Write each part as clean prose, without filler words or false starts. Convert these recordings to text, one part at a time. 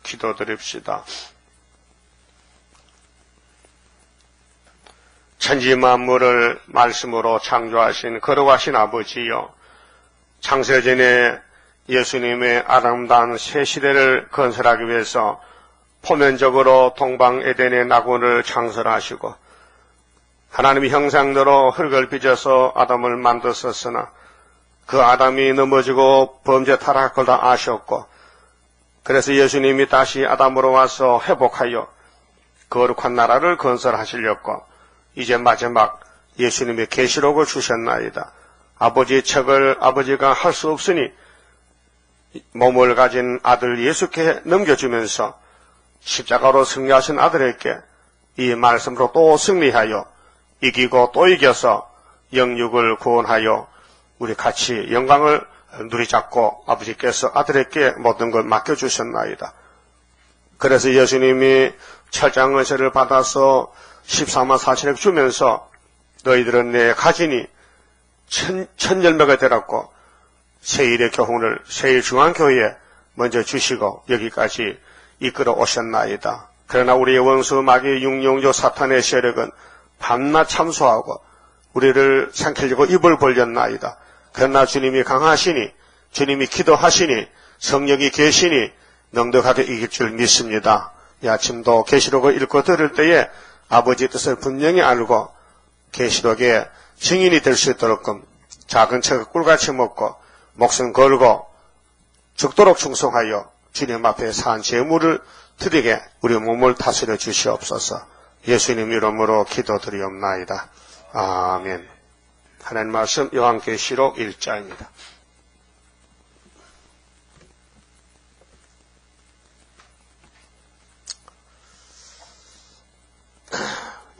기도드립시다. 천지 만물을 말씀으로 창조하신 거룩하신 아버지여, 창세전에 예수님의 아름다운 새 시대를 건설하기 위해서 포면적으로 동방 에덴의 낙원을 창설하시고 하나님의 형상대로 흙을 빚어서 아담을 만드셨으나 그 아담이 넘어지고 범죄 타락할 걸 다 아셨고, 그래서 예수님이 다시 아담으로 와서 회복하여 거룩한 나라를 건설하시려고 이제 마지막 예수님의 계시록을 주셨나이다. 아버지의 책을 아버지가 할 수 없으니 몸을 가진 아들 예수께 넘겨주면서 십자가로 승리하신 아들에게 이 말씀으로 또 승리하여 이기고 또 이겨서 영육을 구원하여 우리 같이 영광을 누리잡고 아버지께서 아들에게 모든 걸 맡겨주셨나이다. 그래서 예수님이 철장은혜를 받아서 14만 4천에 주면서 너희들은 내 가진이 천열매가 되었고 세일의 교훈을 세일중앙교회에 먼저 주시고 여기까지 이끌어 오셨나이다. 그러나 우리의 원수 마귀 육룡조 사탄의 세력은 밤낮 참소하고 우리를 삼키려고 입을 벌렸나이다. 그러나 주님이 강하시니, 주님이 기도하시니, 성령이 계시니 넉넉하게 이길 줄 믿습니다. 이 아침도 계시록을 읽고 들을 때에 아버지의 뜻을 분명히 알고 계시록의 증인이 될 수 있도록끔 작은 책을 꿀같이 먹고 목숨 걸고 죽도록 충성하여 주님 앞에 산 제물을 드리게 우리 몸을 다스려 주시옵소서. 예수님 이름으로 기도드리옵나이다. 아멘. 하나님 말씀 요한계시록 1장입니다.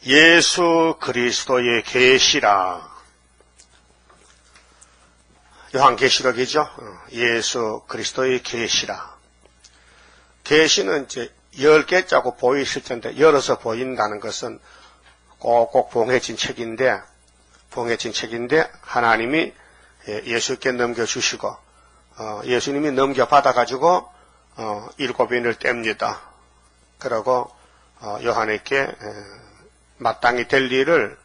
예수 그리스도의 계시라. 요한계시록이죠. 예수 그리스도의 계시라. 계시는 이제 10개짜고 보이실 텐데 열어서 보인다는 것은 꼭꼭 봉해진 책인데 하나님이 예수께 넘겨주시고 예수님이 넘겨받아가지고 7인을 뗍니다. 그리고 요한에게 마땅히 될 일을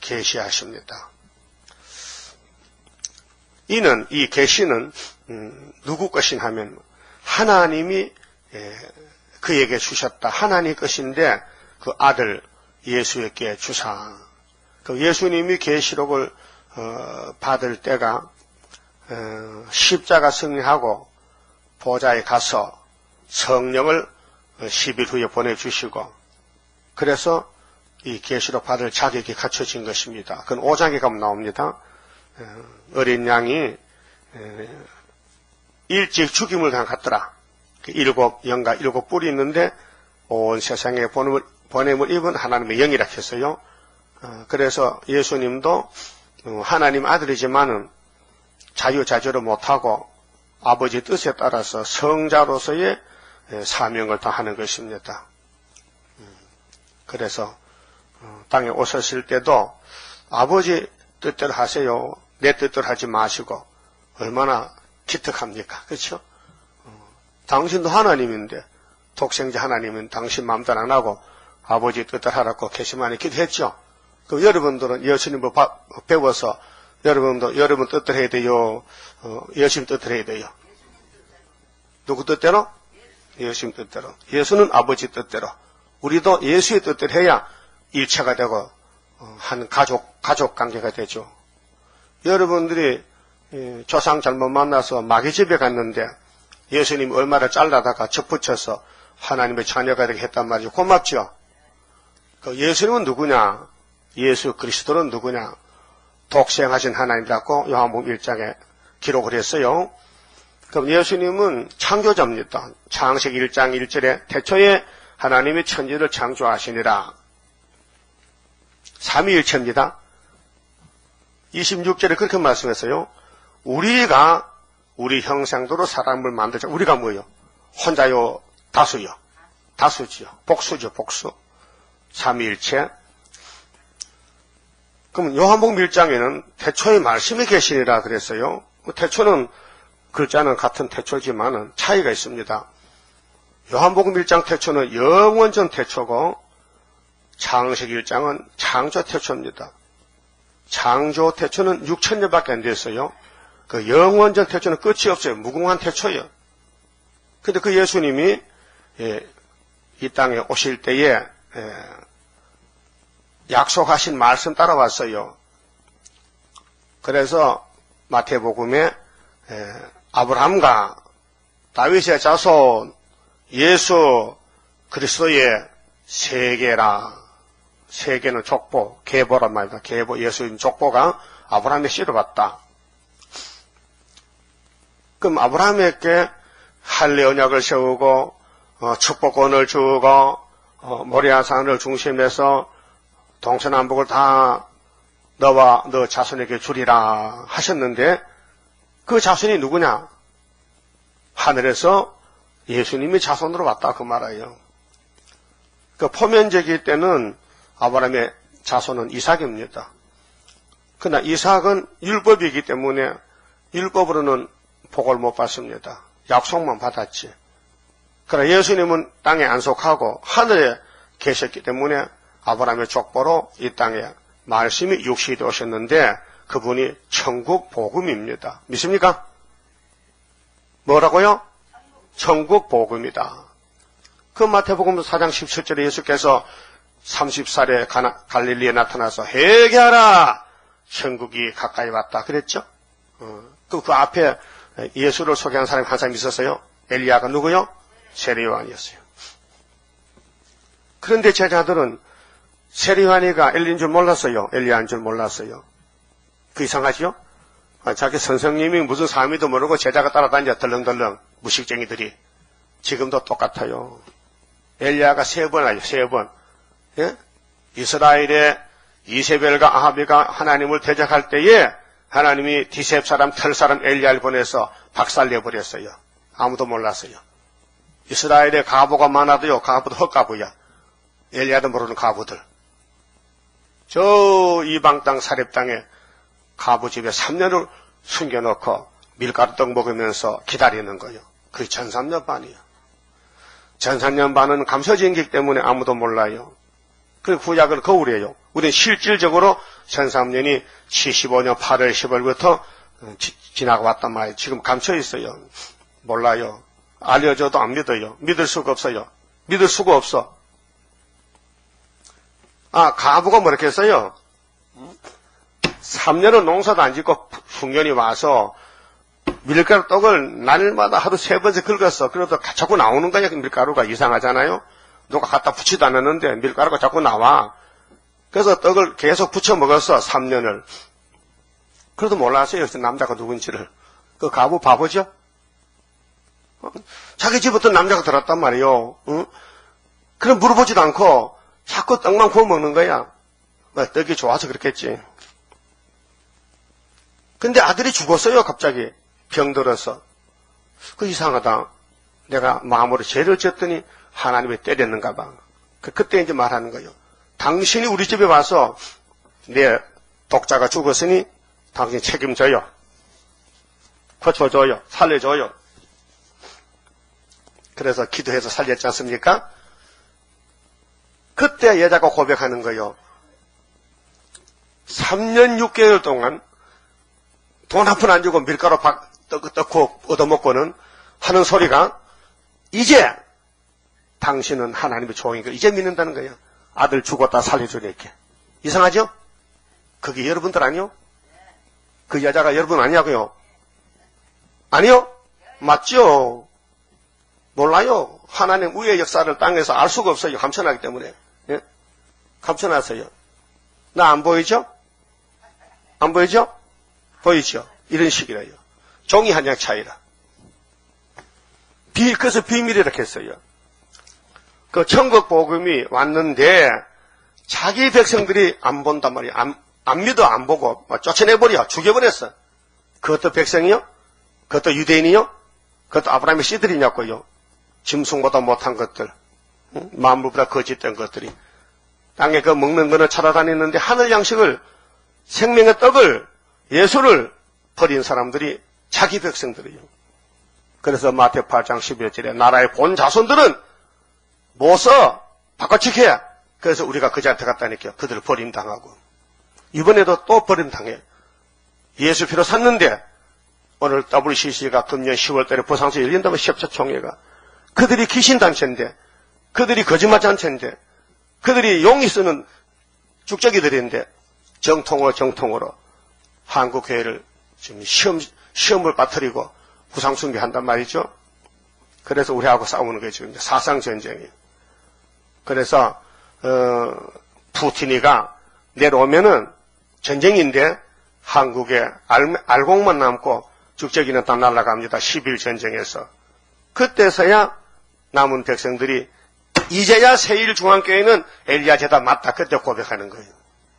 계시하십니다. 이 계시는 누구 것이냐 하면 하나님이 그에게 주셨다. 하나님 것인데 그 아들 예수에게 주사. 그 예수님이 계시록을 받을 때가 십자가 승리하고 보좌에 가서 성령을 10일 후에 보내주시고 그래서 이 계시록 받을 자격이 갖춰진 것입니다. 그건 5장에 가면 나옵니다. 어린 양이 일찍 죽임을 당했더라. 7영과 7뿔이 있는데 온 세상에 보냄을 입은 하나님의 영이라 했어요. 그래서 예수님도 하나님 아들이지만은 자유자재로 못하고 아버지 뜻에 따라서 성자로서의 사명을 다하는 것입니다. 그래서 땅에 오셨을 때도 아버지 뜻대로 하세요. 내 뜻대로 하지 마시고 얼마나 기특합니까? 그렇죠? 당신도 하나님인데 독생자 하나님은 당신 마음대로 안 하고 아버지 뜻대로 하라고 게시만에 기도했죠. 그럼 여러분들은 예수님을 배워서 여러분도 여러분 뜻대로 해야 돼요? 예수님 뜻대로 해야 돼요? 누구 뜻대로? 예수님 뜻대로. 예수는 아버지 뜻대로. 우리도 예수의 뜻대로 해야 일체가 되고 한 가족 관계가 되죠. 여러분들이 조상 잘못 만나서 마귀 집에 갔는데 예수님이 얼마나 잘라다가 접붙여서 하나님의 자녀가 되게 했단 말이죠. 고맙죠? 그 예수님은 누구냐? 예수 그리스도는 누구냐? 독생하신 하나님이라고 요한복음 1장에 기록을 했어요. 그럼 예수님은 창조자입니다. 창세기 1장 1절에 태초에 하나님이 천지를 창조하시니라. 삼위일체입니다. 26절에 그렇게 말씀했어요. 우리가 우리 형상대로 사람을 만들자. 우리가 뭐요? 혼자요? 다수요? 다수지요. 복수죠. 복수. 삼위일체. 그럼 요한복음 1장에는 태초에 말씀이 계시니라 그랬어요. 태초는 글자는 같은 태초지만은 차이가 있습니다. 요한복음 1장 태초는 영원전 태초고 창세기 1장은 창조 태초입니다. 창조 태초는 6,000년밖에 안 됐어요. 그 영원전 태초는 끝이 없어요. 무궁한 태초예요. 근데 그 예수님이 이 땅에 오실 때에 약속하신 말씀 따라왔어요. 그래서 마태복음에 아브라함과 다윗의 자손 예수 그리스도의 세계라. 세계는 족보, 계보란 말이다. 계보, 예수님 족보가 아브라함의 씨로 왔다. 그럼 아브라함에게 할례 언약을 세우고 축복권을 주고 모리아산을 중심해서 동서남북을 다 너와 너 자손에게 주리라 하셨는데 그 자손이 누구냐? 하늘에서 예수님이 자손으로 왔다 그 말이에요. 그 포면제기 때는 아브라함의 자손은 이삭입니다. 그러나 이삭은 율법이기 때문에 율법으로는 복을 못 받습니다. 약속만 받았지. 그러나 예수님은 땅에 안속하고 하늘에 계셨기 때문에 아브라함의 족보로 이 땅에 말씀이 육신이 되셨는데 그분이 천국 복음입니다. 믿습니까? 뭐라고요? 천국 복음이다. 그 마태복음 4장 17절에 예수께서 30살에 갈릴리에 나타나서 회개하라! 천국이 가까이 왔다. 그랬죠? 그 앞에 예수를 소개한 사람이 한 사람 있었어요. 엘리야가 누구요? 세례요한이었어요. 그런데 제자들은 세례요한이가 엘리인 줄 몰랐어요. 엘리야인 줄 몰랐어요. 그 이상하지요? 자기 선생님이 무슨 사람인지도 모르고 제자가 따라다녀 덜렁덜렁 무식쟁이들이. 지금도 똑같아요. 엘리야가 3번 하죠. 3번. 예? 이스라엘의 이세벨과 아하비가 하나님을 대적할 때에 하나님이 디셉 사람, 털 사람 엘리야를 보내서 박살내버렸어요. 아무도 몰랐어요. 이스라엘에 가보가 많아도요. 가보도 헛가부야. 엘리야도 모르는 가부들. 저 이방 땅 사렙 땅에 가부집에 3년을 숨겨놓고 밀가루 떡 먹으면서 기다리는 거예요. 그게 1300년 반이에요. 1300년 반은 감춰진기 때문에 아무도 몰라요. 그 구약은 거울이에요. 우리는 실질적으로 1300년이 75년 8월 10월부터 지나가 왔단 말이에요. 지금 감춰 있어요. 몰라요. 알려줘도 안 믿어요. 믿을 수가 없어요. 믿을 수가 없어. 가부가 뭐렇게 했어요? 3년은 농사도 안 짓고 풍년이 와서 밀가루 떡을 날마다 하루 3번씩 긁었어. 그래도 자꾸 나오는 거야. 밀가루가 이상하잖아요. 누가 갖다 붙이도 않았는데 밀가루가 자꾸 나와. 그래서 떡을 계속 부쳐 먹었어. 3년을. 그래도 몰랐어요. 남자가 누군지를. 그 가부 바보죠? 자기 집부터 남자가 들었단 말이에요. 응? 그럼 물어보지도 않고 자꾸 떡만 구워 먹는 거야. 떡이 좋아서 그렇겠지. 근데 아들이 죽었어요. 갑자기 병들어서. 그 이상하다. 내가 마음으로 죄를 졌더니 하나님이 때렸는가 봐. 그때 이제 말하는 거예요. 당신이 우리 집에 와서 내 독자가 죽었으니 당신 책임져요. 고쳐줘요. 살려줘요. 그래서 기도해서 살렸지 않습니까? 그때 여자가 고백하는 거예요. 3년 6개월 동안 돈 한 푼 안 주고 밀가루 떡 얻어먹고는 하는 소리가 이제 당신은 하나님의 종이고 이제 믿는다는 거예요. 아들 죽었다 살려주니까. 이상하죠? 그게 여러분들 아니요? 그 여자가 여러분 아니냐고요? 아니요? 맞죠? 몰라요. 하나님 우의 역사를 땅에서 알 수가 없어요. 감춰놨기 때문에. 예? 감춰놨어요. 나 안 보이죠? 안 보이죠? 보이죠? 이런 식이라요. 종이 한 장 차이라. 그래서 비밀이라고 했어요. 그 천국 복음이 왔는데 자기 백성들이 안 본단 말이에요. 안 믿어 안 보고 쫓아내버려. 죽여버렸어. 그것도 백성이요? 그것도 유대인이요? 그것도 아브라함의 씨들이냐고요. 짐승보다 못한 것들. 만물보다 거짓된 것들이. 땅에 그 먹는 거는 찾아다니는데 하늘 양식을 생명의 떡을 예수를 버린 사람들이 자기 백성들이요. 그래서 마태 8장 11절에 나라의 본 자손들은 모서 바꿔치켜야. 그래서 우리가 그자한테 갔다니까 그들을 버림당하고 이번에도 또 버림당해. 예수 피로 샀는데 오늘 WCC가 금년 10월달에 부산에서 열린다고 협조총회가 그들이 귀신단체인데 그들이 거짓말단체인데 그들이 용이 쓰는 죽적이들인데 정통으로 한국교회를 지금 시험을 빠뜨리고 후상숭배한단 말이죠. 그래서 우리하고 싸우는 게 지금 사상전쟁이에요. 그래서 푸틴이가 내려오면은 전쟁인데 한국에 알곡만 남고 죽적이는 다 날아갑니다. 10일 전쟁에서. 그때서야 남은 백성들이 이제야 세일중앙교회는 엘리야 제다 맞다. 그때 고백하는 거예요.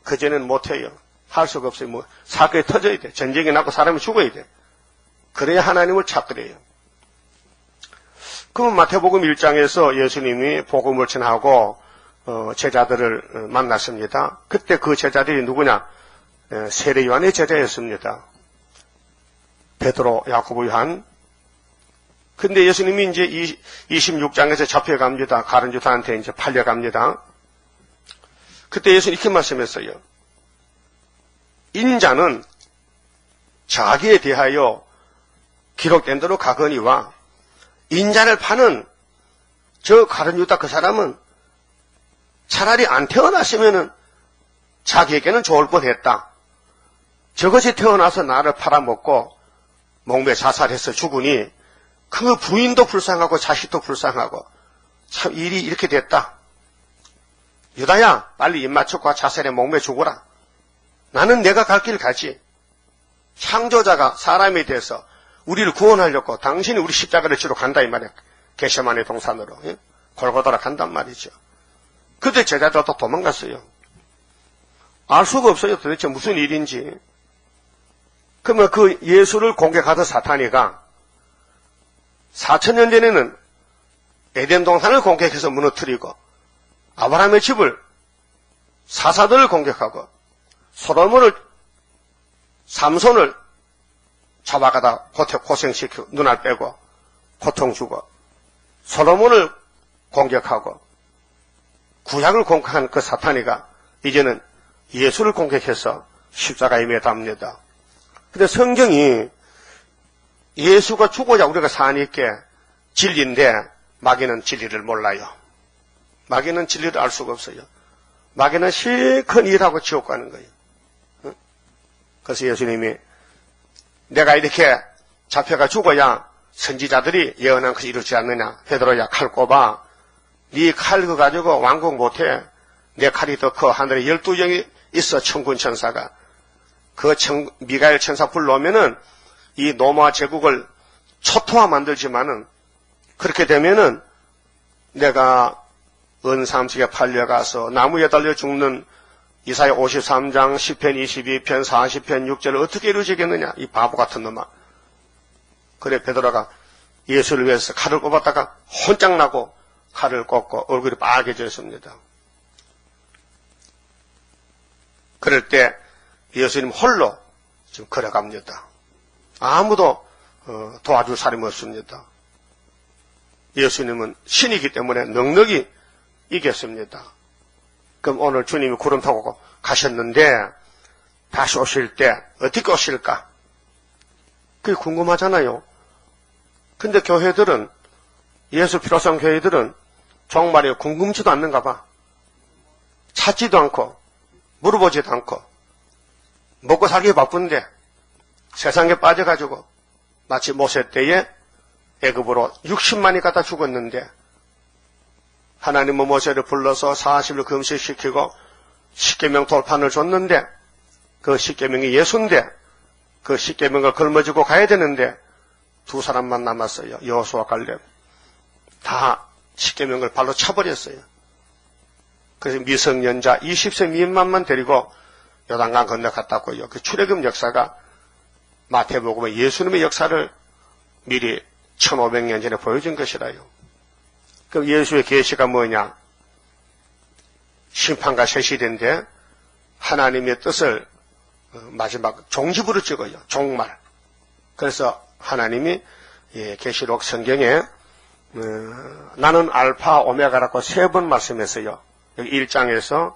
그전에는 못해요. 할 수가 없어요. 뭐 사건이 터져야 돼. 전쟁이 나고 사람이 죽어야 돼. 그래야 하나님을 찾더래요. 그러면 마태복음 1장에서 예수님이 복음을 전하고 제자들을 만났습니다. 그때 그 제자들이 누구냐? 세례 요한의 제자였습니다. 베드로, 야고보, 요한. 근데 예수님이 이제 26장에서 잡혀갑니다. 가룟 유다한테 이제 팔려갑니다. 그때 예수님 이렇게 말씀했어요. 인자는 자기에 대하여 기록된 대로 가거니와 인자를 파는 저 가룟 유다 그 사람은 차라리 안 태어났으면은 자기에게는 좋을 뻔했다. 저것이 태어나서 나를 팔아먹고 목매 자살해서 죽으니 그 부인도 불쌍하고 자식도 불쌍하고 참 일이 이렇게 됐다. 유다야 빨리 입 맞추고 자살에 목매 죽어라. 나는 내가 갈 길 가지. 창조자가 사람이 돼서 우리를 구원하려고 당신이 우리 십자가를 지러 간다 이 말이야. 게세마네 동산으로 골고다라 간단 말이죠. 그때 제자들도 도망갔어요. 알 수가 없어요. 도대체 무슨 일인지. 그러면 그 예수를 공격하던 사탄이가 4,000년 전에는 에덴 동산을 공격해서 무너뜨리고 아브라함의 집을 사사들을 공격하고 솔로몬을 삼손을 잡아가다 고생시키고 눈알 빼고 고통 주고 솔로몬을 공격하고 구약을 공격한 그 사탄이가 이제는 예수를 공격해서 십자가에 매답니다. 근데 성경이 예수가 죽어야 우리가 사니까 진리인데 마귀는 진리를 몰라요. 마귀는 진리를 알 수가 없어요. 마귀는 실컷 일하고 지옥 가는 거예요. 그래서 예수님이 내가 이렇게 잡혀가 죽어야 선지자들이 예언한 것이 이루지 않느냐. 베드로야 칼 꼽아. 네 칼 그거 가지고 왕국 못해. 내 칼이 더 커. 하늘에 12영이 있어. 천군 천사가. 그 미가엘 천사 불러오면은 이 노마 제국을 초토화 만들지만은 그렇게 되면은 내가 은삼식에 팔려가서 나무에 달려 죽는 이사야 53장, 10편 22편, 40편 6절을 어떻게 이루어지겠느냐? 이 바보 같은 놈아. 그래 베드로가 예수를 위해서 칼을 꼽았다가 혼짝 나고 칼을 꼽고 얼굴이 빨개졌습니다. 그럴 때 예수님 홀로 지금 걸어갑니다. 아무도 도와줄 사람이 없습니다. 예수님은 신이기 때문에 넉넉히 이겼습니다. 그럼 오늘 주님이 구름 타고 가셨는데 다시 오실 때 어떻게 오실까? 그게 궁금하잖아요. 근데 교회들은 예수 피로성 교회들은 정말에 궁금치도 않는가 봐. 찾지도 않고 물어보지도 않고 먹고 살기 바쁜데 세상에 빠져가지고 마치 모세 때에 애굽으로 60만이 갖다 죽었는데 하나님은 모세를 불러서 40일 금식시키고 십계명 돌판을 줬는데 그 십계명이 예수인데 그 십계명을 걸머지고 가야 되는데 두 사람만 남았어요. 여호수아 갈렙. 다 십계명을 발로 차버렸어요. 그래서 미성년자 20세 미만만 데리고 요단강 건너갔다고요. 그 출애굽 역사가 마태복음의 예수님의 역사를 미리 1500년 전에 보여준 것이라요. 그럼 예수의 계시가 뭐냐? 심판과 새 시대인데 하나님의 뜻을 마지막 종집으로 찍어요. 종말. 그래서 하나님이 계시록 성경에 나는 알파 오메가라고 3번 말씀했어요. 여기 1장에서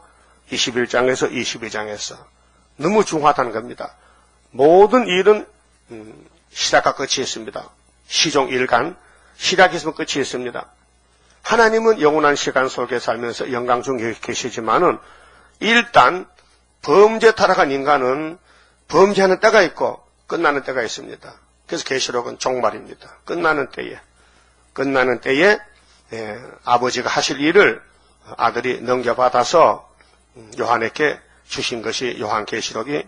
21장에서 22장에서 너무 중요하다는 겁니다. 모든 일은 시작과 끝이 있습니다. 시종일관, 시작이 있으면 끝이 있습니다. 하나님은 영원한 시간 속에 살면서 영광 중에 계시지만은 일단 범죄 타락한 인간은 범죄하는 때가 있고 끝나는 때가 있습니다. 그래서 계시록은 종말입니다. 끝나는 때에 아버지가 하실 일을 아들이 넘겨받아서 요한에게 주신 것이 요한계시록이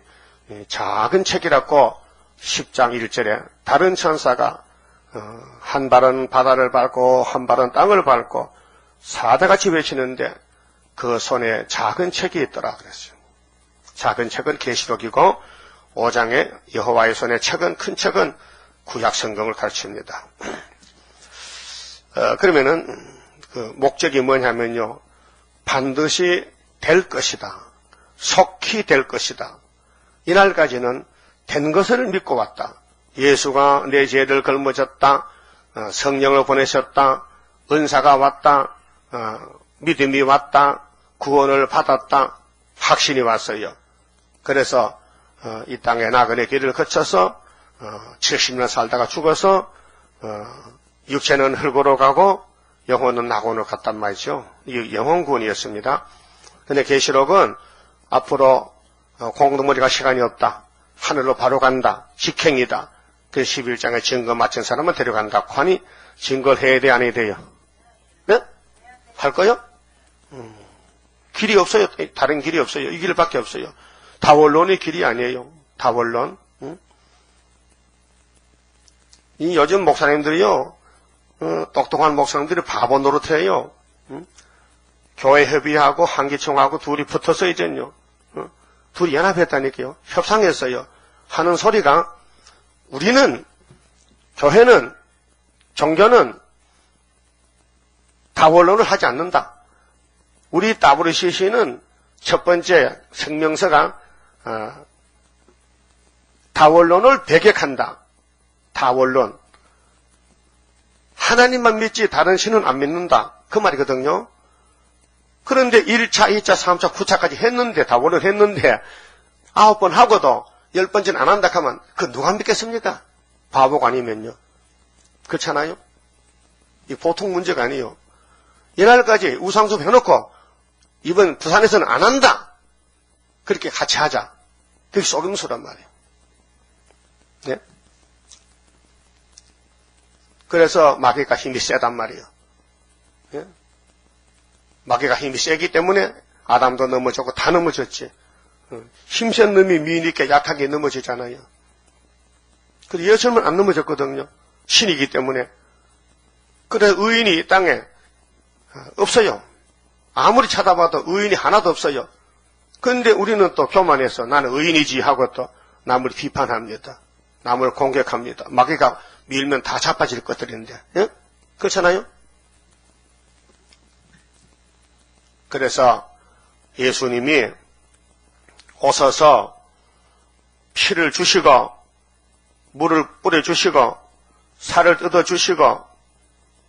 작은 책이라고 10장 1절에 다른 천사가 한 발은 바다를 밟고 한 발은 땅을 밟고 사대같이 외치는데 그 손에 작은 책이 있더라 그랬어요. 작은 책은 계시록이고 5장에 여호와의 손에 책은 큰 책은 구약 성경을 가르칩니다. 그러면은 그 목적이 뭐냐면요. 반드시 될 것이다. 속히 될 것이다. 이날까지는 된 것을 믿고 왔다. 예수가 내 죄를 걸머졌다. 성령을 보내셨다. 은사가 왔다. 믿음이 왔다. 구원을 받았다. 확신이 왔어요. 그래서 이 땅에 나그네 길을 거쳐서 70년 살다가 죽어서 육체는 흙으로 가고 영혼은 낙원으로 갔단 말이죠. 이 영혼구원이었습니다. 근데 계시록은 앞으로 공동머리가 시간이 없다. 하늘로 바로 간다. 직행이다. 그 11장에 증거 맞춘 사람은 데려간다. 하니 증거를 해야 돼, 안 해야 돼요? 네? 할 거요? 길이 없어요. 다른 길이 없어요. 이 길밖에 없어요. 다원론의 길이 아니에요. 다원론. 이 요즘 목사님들이요. 똑똑한 목사님들이 바보 노릇해요. 교회 협의하고 한기총하고 둘이 붙어서 이젠요. 둘이 연합했다니까요. 협상했어요. 하는 소리가 우리는 교회는 종교는 다원론을 하지 않는다. 우리 WCC는 첫 번째 성명서가 다원론을 배격한다. 다원론. 하나님만 믿지 다른 신은 안 믿는다. 그 말이거든요. 그런데 1차, 2차, 3차, 9차까지 했는데, 다원론 했는데 9번 하고도 10번째는 안 한다 하면 그 누가 믿겠습니까? 바보가 아니면요. 그렇잖아요? 이 보통 문제가 아니에요. 이날까지 우상숭 해놓고 이번 부산에서는 안 한다. 그렇게 같이 하자. 그게 속임수란 말이에요. 네? 그래서 마귀가 힘이 세단 말이에요. 네? 마귀가 힘이 세기 때문에 아담도 넘어졌고 다 넘어졌지. 힘센 놈이 미니까 약하게 넘어지잖아요. 그런데 예수님은 안 넘어졌거든요. 신이기 때문에. 그래서 의인이 이 땅에 없어요. 아무리 찾아봐도 의인이 하나도 없어요. 그런데 우리는 또 교만해서 나는 의인이지 하고 또 남을 비판합니다. 남을 공격합니다. 마귀가 밀면 다 자빠질 것들인데. 예? 그렇잖아요? 그래서 예수님이 오셔서 피를 주시고 물을 뿌려주시고 살을 뜯어주시고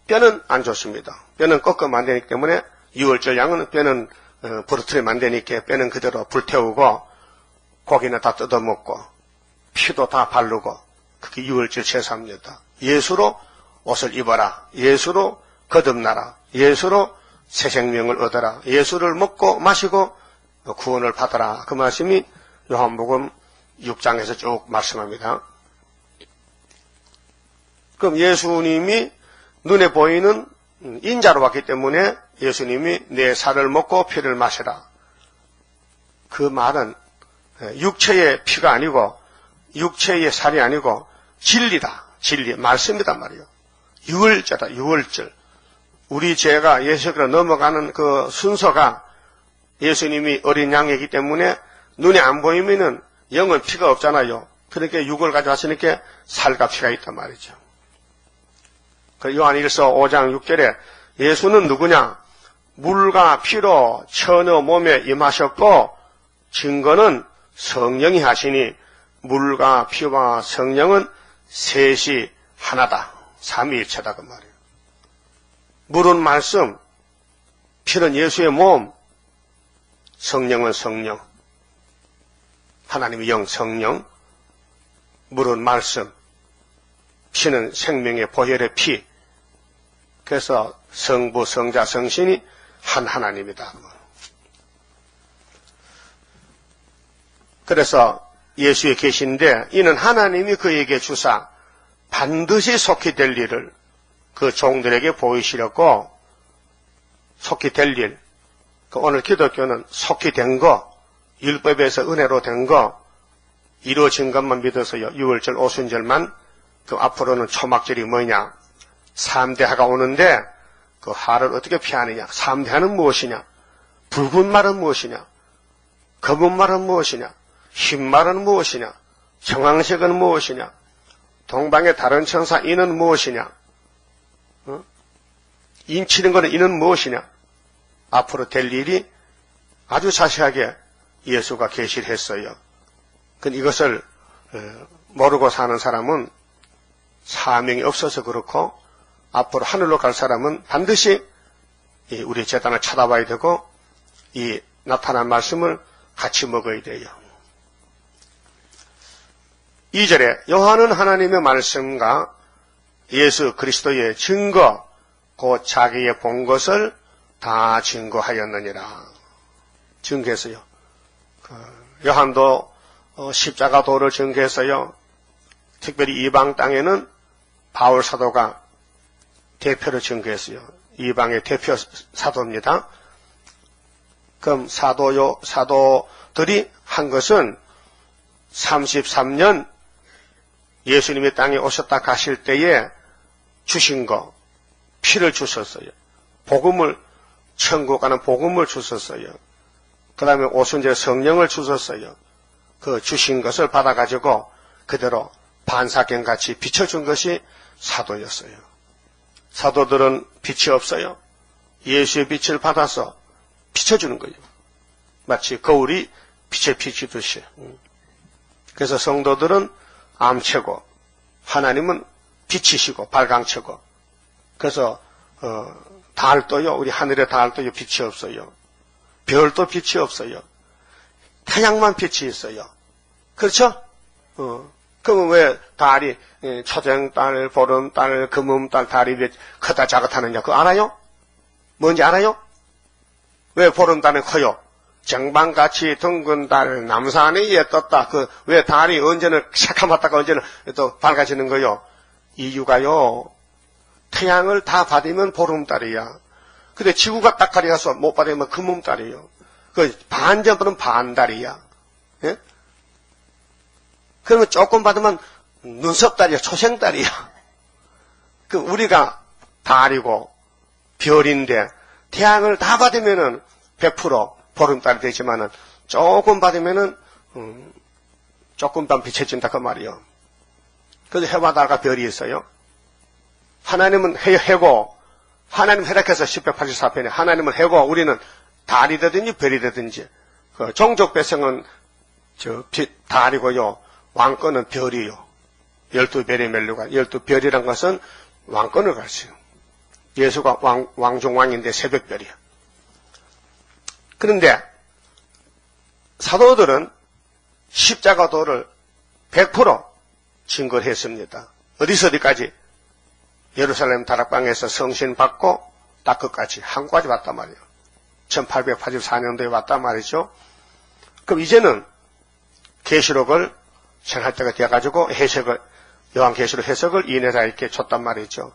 뼈는 안 좋습니다. 뼈는 꺾으면 안 되기 때문에 유월절 양은 뼈는 부러뜨리면 안 되니까 뼈는 그대로 불태우고 고기는 다 뜯어먹고 피도 다 바르고 그게 유월절 제사입니다. 예수로 옷을 입어라. 예수로 거듭나라. 예수로 새 생명을 얻어라. 예수를 먹고 마시고 구원을 받아라. 그 말씀이 요한복음 6장에서 쭉 말씀합니다. 그럼 예수님이 눈에 보이는 인자로 왔기 때문에 예수님이 내 살을 먹고 피를 마시라. 그 말은 육체의 피가 아니고 육체의 살이 아니고 진리다. 진리, 말씀이단 말이에요. 유월절이다. 유월절. 우리 죄가 예수께로 넘어가는 그 순서가 예수님이 어린 양이기 때문에 눈에 안 보이면은 영은 피가 없잖아요. 그러니까 육을 가져왔으니까 살과 피가 있단 말이죠. 그 요한일서 5장 6절에 예수는 누구냐? 물과 피로 천의 몸에 임하셨고 증거는 성령이 하시니 물과 피와 성령은 셋이 하나다. 삼위일체다 그 말이에요. 물은 말씀, 피는 예수의 몸, 성령은 성령, 하나님의 영 성령, 물은 말씀, 피는 생명의 보혈의 피. 그래서 성부, 성자, 성신이 한 하나님이다. 그래서 예수에 계신데 이는 하나님이 그에게 주사 반드시 속히 될 일을 그 종들에게 보이시려고 속히 될 일. 오늘 기독교는 속히 된 거, 율법에서 은혜로 된 거, 이루어진 것만 믿어서요. 6월절, 오순절만 그 앞으로는 초막절이 뭐냐? 3대하가 오는데 그 하를 어떻게 피하느냐? 3대하는 무엇이냐? 붉은 말은 무엇이냐? 검은 말은 무엇이냐? 흰 말은 무엇이냐? 정황색은 무엇이냐? 동방의 다른 천사 이는 무엇이냐? 인치는 것은 이는 무엇이냐? 앞으로 될 일이 아주 자세하게 예수가 계시를 했어요. 근데 이것을 모르고 사는 사람은 사명이 없어서 그렇고 앞으로 하늘로 갈 사람은 반드시 우리 제단을 찾아봐야 되고 이 나타난 말씀을 같이 먹어야 돼요. 2절에 요한은 하나님의 말씀과 예수 그리스도의 증거 곧 자기의 본 것을 다 증거하였느니라. 증거했어요. 요한도 십자가 도를 증거했어요. 특별히 이방 땅에는 바울 사도가 대표로 증거했어요. 이방의 대표 사도입니다. 그럼 사도들이 한 것은 33년 예수님이 땅에 오셨다 가실 때에 주신 거, 피를 주셨어요. 복음을, 천국 가는 복음을 주셨어요. 그 다음에 오순절 성령을 주셨어요. 그 주신 것을 받아가지고 그대로 반사경같이 비춰준 것이 사도였어요. 사도들은 빛이 없어요. 예수의 빛을 받아서 비춰주는 거예요. 마치 거울이 빛을 비추듯이. 그래서 성도들은 암체고 하나님은 빛이시고 발광체고 그래서 달도요. 우리 하늘의 달도요. 빛이 없어요. 별도 빛이 없어요. 태양만 빛이 있어요. 그렇죠? 그러면 왜 달이 초생달, 보름달, 금음달, 달이 왜 크다 작다느냐 그거 알아요? 뭔지 알아요? 왜 보름달은 커요? 정방같이 둥근 달 남산 위에 떴다. 그 왜 달이 언제는 새카맣다가 언제는 또 밝아지는 거요? 이유가요. 태양을 다 받으면 보름달이야. 근데 지구가 딱가리 가서 못 받으면 금음달이에요. 그 반전부는 반달이야. 예? 그러면 조금 받으면 눈썹달이야. 초생달이야. 그 우리가 달이고 별인데 태양을 다 받으면은 100% 보름달이 되지만은 조금 받으면은 조금만 비춰진다 그 말이요. 그래서 해와 달과 별이 있어요. 하나님은 해고 하나님 허락해서 1084편에 하나님은 해고 우리는 달이 되든지 별이 되든지 그 종족 백성은 달이고요. 왕권은 별이요. 12별의 멜루가 12별이란 것은 왕권을 가르쳐요. 예수가 왕중왕인데 새벽별이야. 그런데 사도들은 십자가도를 100% 증거를 했습니다. 어디서 어디까지? 예루살렘 다락방에서 성신 받고 딱 끝까지 한국까지 왔단 말이에요. 1884년도에 왔단 말이죠. 그럼 이제는 계시록을 생할 때가 되어가지고 해석을 요한계시록 해석을 이내자에게 줬단 말이죠.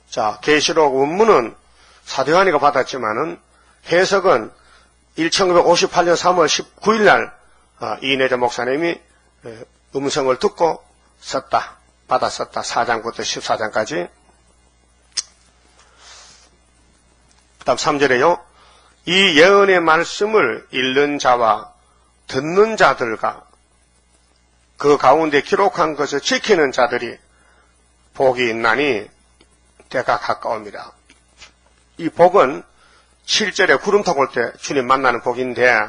자, 계시록 원문은 사도 요한이가 받았지만은 해석은 1958년 3월 19일 날 이내자 목사님이 음성을 듣고 썼다. 받아 썼다. 4장부터 14장까지. 그 다음 3절에요. 이 예언의 말씀을 읽는 자와 듣는 자들과 그 가운데 기록한 것을 지키는 자들이 복이 있나니 때가 가까웁니다. 이 복은 7절에 구름탑 올 때 주님 만나는 복인데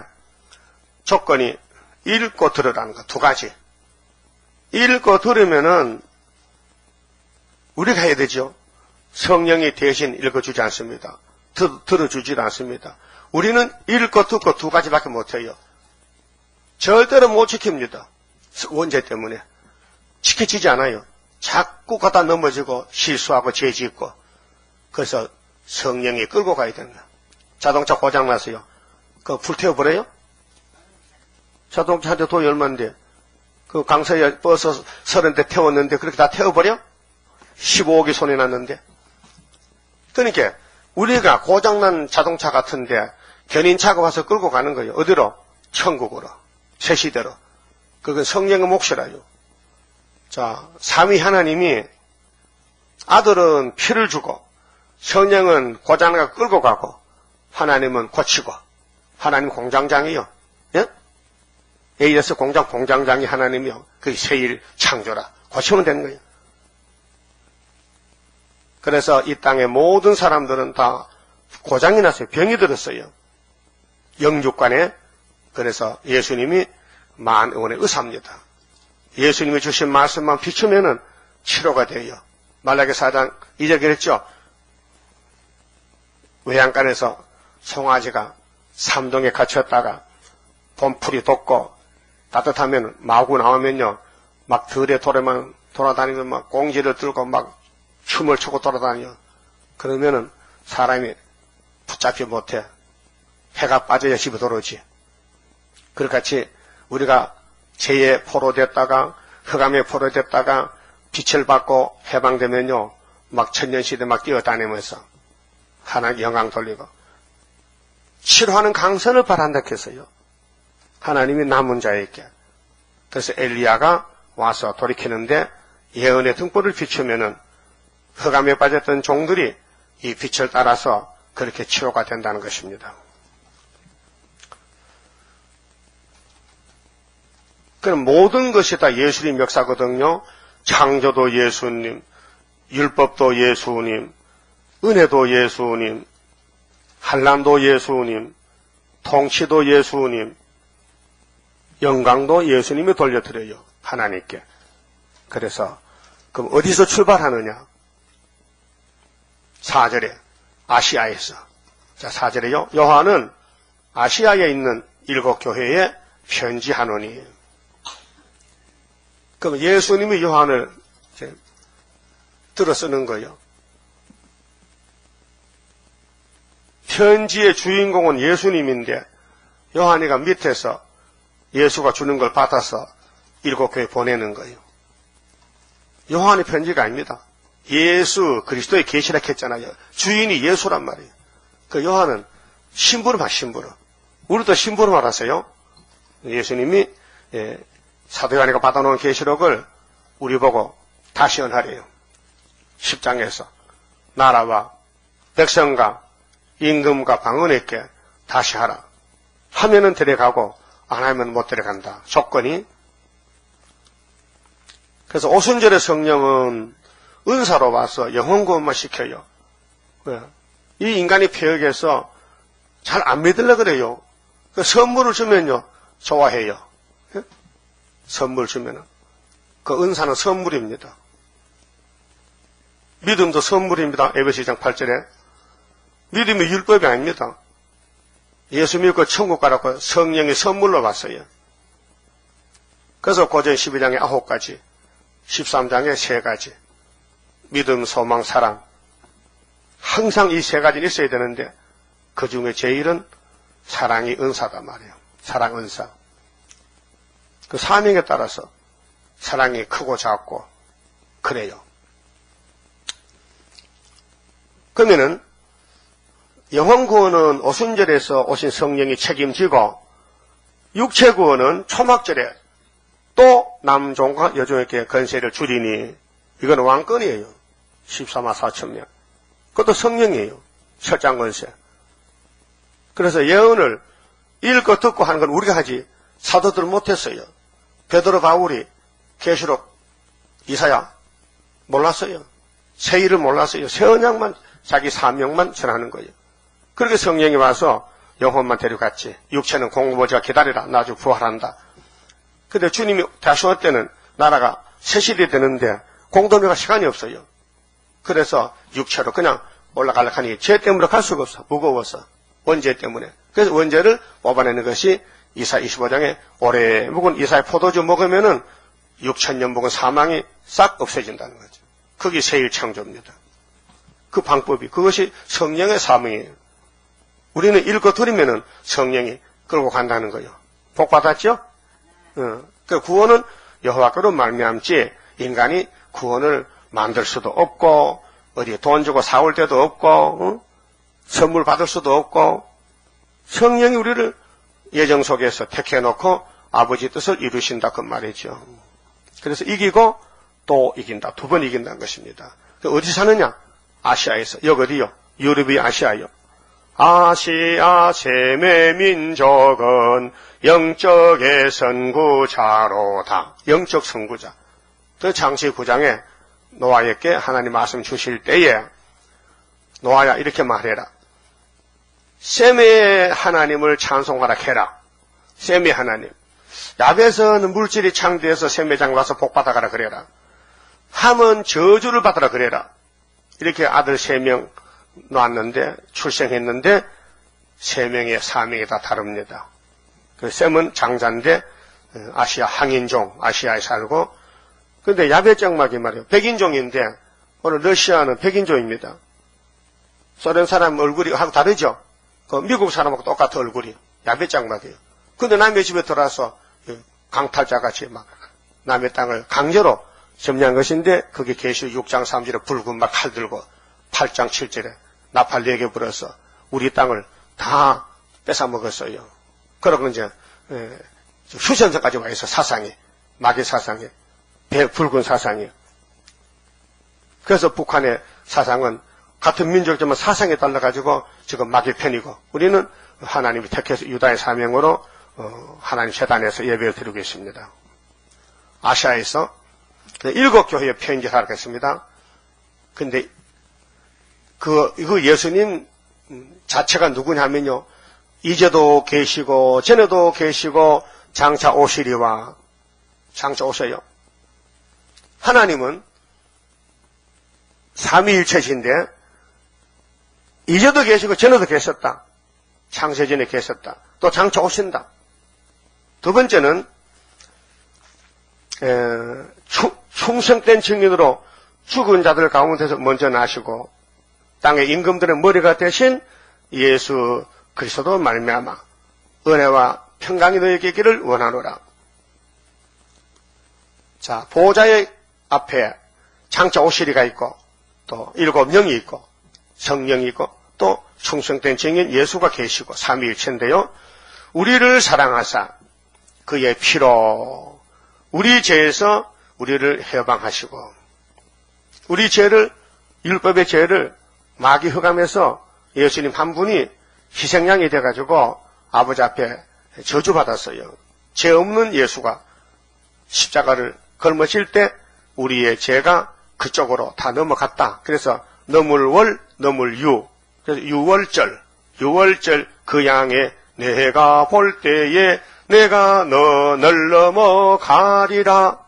조건이 읽고 들으라는 거 두 가지. 읽고 들으면은 우리가 해야 되죠. 성령이 대신 읽어주지 않습니다. 들어주지 않습니다. 우리는 읽고 듣고 두 가지밖에 못해요. 절대로 못 지킵니다. 원죄 때문에. 지켜지지 않아요. 자꾸 갖다 넘어지고 실수하고 죄 짓고. 그래서 성령이 끌고 가야 된다. 자동차 고장났어요. 그거 불태워버려요? 자동차 한 대 돈이 얼마인데, 그 강서에 버스 30대 태웠는데 그렇게 다 태워버려? 15억이 손이 났는데. 그러니까 우리가 고장난 자동차 같은데 견인차가 와서 끌고 가는 거예요. 어디로? 천국으로. 새 시대로. 그건 성령의 몫이라요. 자, 삼위 하나님이 아들은 피를 주고 성령은 고장나가 끌고 가고 하나님은 고치고 하나님 공장장이요. 예? AS 공장장이 하나님이요. 그게 세일 창조라. 고치면 되는 거예요. 그래서 이 땅의 모든 사람들은 다 고장이 났어요. 병이 들었어요. 영육간에. 그래서 예수님이 만원의 의사입니다. 예수님이 주신 말씀만 비추면은 치료가 돼요. 말라기 4장 2절 그랬죠. 외양간에서 송아지가 삼동에 갇혔다가 봄풀이 돋고 따뜻하면 마구 나오면요. 막 들에 돌에만 돌아다니면 막 공지를 들고 막 춤을 추고 돌아다녀. 그러면은 사람이 붙잡지 못해. 해가 빠져야 집에 들어오지. 그렇같이 우리가 죄에 포로됐다가 흑암에 포로됐다가 빛을 받고 해방되면요. 막 천년시대 막 뛰어다니면서 하나님 영광 돌리고 치료하는 강선을 바란다 했어요. 하나님이 남은 자에게. 그래서 엘리야가 와서 돌이키는데 예언의 등불을 비추면은 흑암에 빠졌던 종들이 이 빛을 따라서 그렇게 치료가 된다는 것입니다. 그럼 모든 것이 다 예수님 역사거든요. 창조도 예수님, 율법도 예수님, 은혜도 예수님, 환난도 예수님, 통치도 예수님, 영광도 예수님이 돌려드려요. 하나님께. 그래서 그럼 어디서 출발하느냐? 4절에 아시아에서. 자, 4절에요. 요한은 아시아에 있는 7 교회에 편지하노니. 그럼 예수님이 요한을 들어 쓰는 거예요. 편지의 주인공은 예수님인데 요한이가 밑에서 예수가 주는 걸 받아서 7 교회에 보내는 거예요. 요한의 편지가 아닙니다. 예수 그리스도의 계시라 했잖아요. 주인이 예수란 말이에요. 그 요한은 심부름하 심부름. 우리도 심부름 알았어요. 예수님이 사도 요한이가 받아놓은 계시록을 우리 보고 다시 연하래요. 10장에서 나라와 백성과 임금과 방언에게 다시 하라. 하면은 데려가고 안 하면 못 데려간다. 조건이. 그래서 오순절의 성령은 은사로 와서 영혼구원만 시켜요. 이 인간이 폐역해서 잘 안 믿으려 그래요. 선물을 주면요 좋아해요. 선물 주면은 그 은사는 선물입니다. 믿음도 선물입니다. 에베소 2장 8절에 믿음이 율법이 아닙니다. 예수 믿고 천국 가라고 성령이 선물로 왔어요. 그래서 고전 12장에 9가지, 13장에 3가지, 믿음, 소망, 사랑. 항상 이 3가지는 있어야 되는데 그 중에 제일은 사랑이 은사다 말이에요. 사랑 은사. 그 사명에 따라서 사랑이 크고 작고 그래요. 그러면은 영혼 구원은 오순절에서 오신 성령이 책임지고 육체 구원은 초막절에 또 남종과 여종에게 권세를 주리니 이건 왕권이에요. 14만 4천 명. 그것도 성령이에요. 철장 권세. 그래서 예언을 읽고 듣고 하는 건 우리가 하지 사도들은 못했어요. 베드로 바울이 계시록 이사야 몰랐어요. 새 일을 몰랐어요. 새 언약만 자기 사명만 전하는 거예요. 그렇게 성령이 와서 영혼만 데려갔지. 육체는 공고보지가 기다리라. 나중에 부활한다. 근데 주님이 다시 올 때는 나라가 세실이 되는데 공동회가 시간이 없어요. 그래서 육체로 그냥 올라가려고 하니 죄 때문에 갈 수가 없어. 무거워서. 원죄 때문에. 그래서 원죄를 뽑아내는 것이 이사 25장에 오래 묵은 이사의 포도주 먹으면은 6,000년 묵은 사망이 싹 없어진다는 거죠. 그게 새일 창조입니다. 그 방법이, 그것이 성령의 사명이에요. 우리는 읽어드리면은 성령이 끌고 간다는 거예요. 복 받았죠? 그 구원은 여호와께로 말미암지 인간이 구원을 만들 수도 없고 어디 돈 주고 사올 데도 없고 선물 받을 수도 없고 성령이 우리를 예정 속에서 택해놓고 아버지 뜻을 이루신다 그 말이죠. 그래서 이기고 또 이긴다. 두 번 이긴다는 것입니다. 어디 사느냐? 아시아에서. 여기 어디요? 유럽이 아시아요. 아시아 셈의 민족은 영적의 선구자로다. 영적 선구자. 그 창세 9장에 노아에게 하나님 말씀 주실 때에 노아야 이렇게 말해라. 셈의 하나님을 찬송하라 해라. 셈의 하나님. 야벳은 물질이 창조해서 셈의 장 와서 복 받아가라 그래라. 함은 저주를 받아라 그래라. 이렇게 아들 3명 놨는데 출생했는데 3명의 사명이 다 다릅니다. 그 셈은 장자인데 아시아 항인종 아시아에 살고 근데 야벳 장막이 말이에요. 백인종인데 오늘 러시아는 백인종입니다. 소련 사람 얼굴이 하고 다르죠. 그 미국 사람하고 똑같은 얼굴이 야벳 장막이에요. 근데 남의 집에 들어와서 강탈자같이 막 남의 땅을 강제로 점령한 것인데 그게 계시 6장 3절에 붉은 막 칼 들고 8장 7절에 나팔 4개 불어서 우리 땅을 다 뺏어 먹었어요. 그러고 이제 휴전선까지 와 있어. 사상이 마귀 사상이 붉은 사상이. 그래서 북한의 사상은 같은 민족이지만 사상에 달라가지고 지금 마귀 편이고 우리는 하나님이 택해서 유다의 사명으로 하나님 재단에서 예배를 드리고 있습니다. 아시아에서 7교회에 편지를 하겠습니다. 근데 그 예수님 자체가 누구냐면요. 이제도 계시고 전에도 계시고 장차 오시리와 장차 오셔요. 하나님은 삼위일체신데 이제도 계시고 전에도 계셨다. 창세전에 계셨다. 또 장차 오신다. 두 번째는 충성된 증인으로 죽은 자들 가운데서 먼저 나시고 땅의 임금들의 머리가 되신 예수 그리스도 말미암아 은혜와 평강이 너에게 있기를 원하노라. 자, 보좌의 앞에 장차 오시리가 있고 또 7명이 있고 성령이 있고 또 충성된 증인 예수가 계시고 삼위일체인데요. 우리를 사랑하사 그의 피로 우리 죄에서 우리를 해방하시고 우리 죄를 율법의 죄를 마귀 흑암에서 예수님 한 분이 희생양이 돼가지고 아버지 앞에 저주받았어요. 죄 없는 예수가 십자가를 걸머질 때 우리의 죄가 그쪽으로 다 넘어갔다. 그래서 너물월 너물유 그래서 유월절 그 양의 내가 볼 때에 내가 너를 넘어가리라.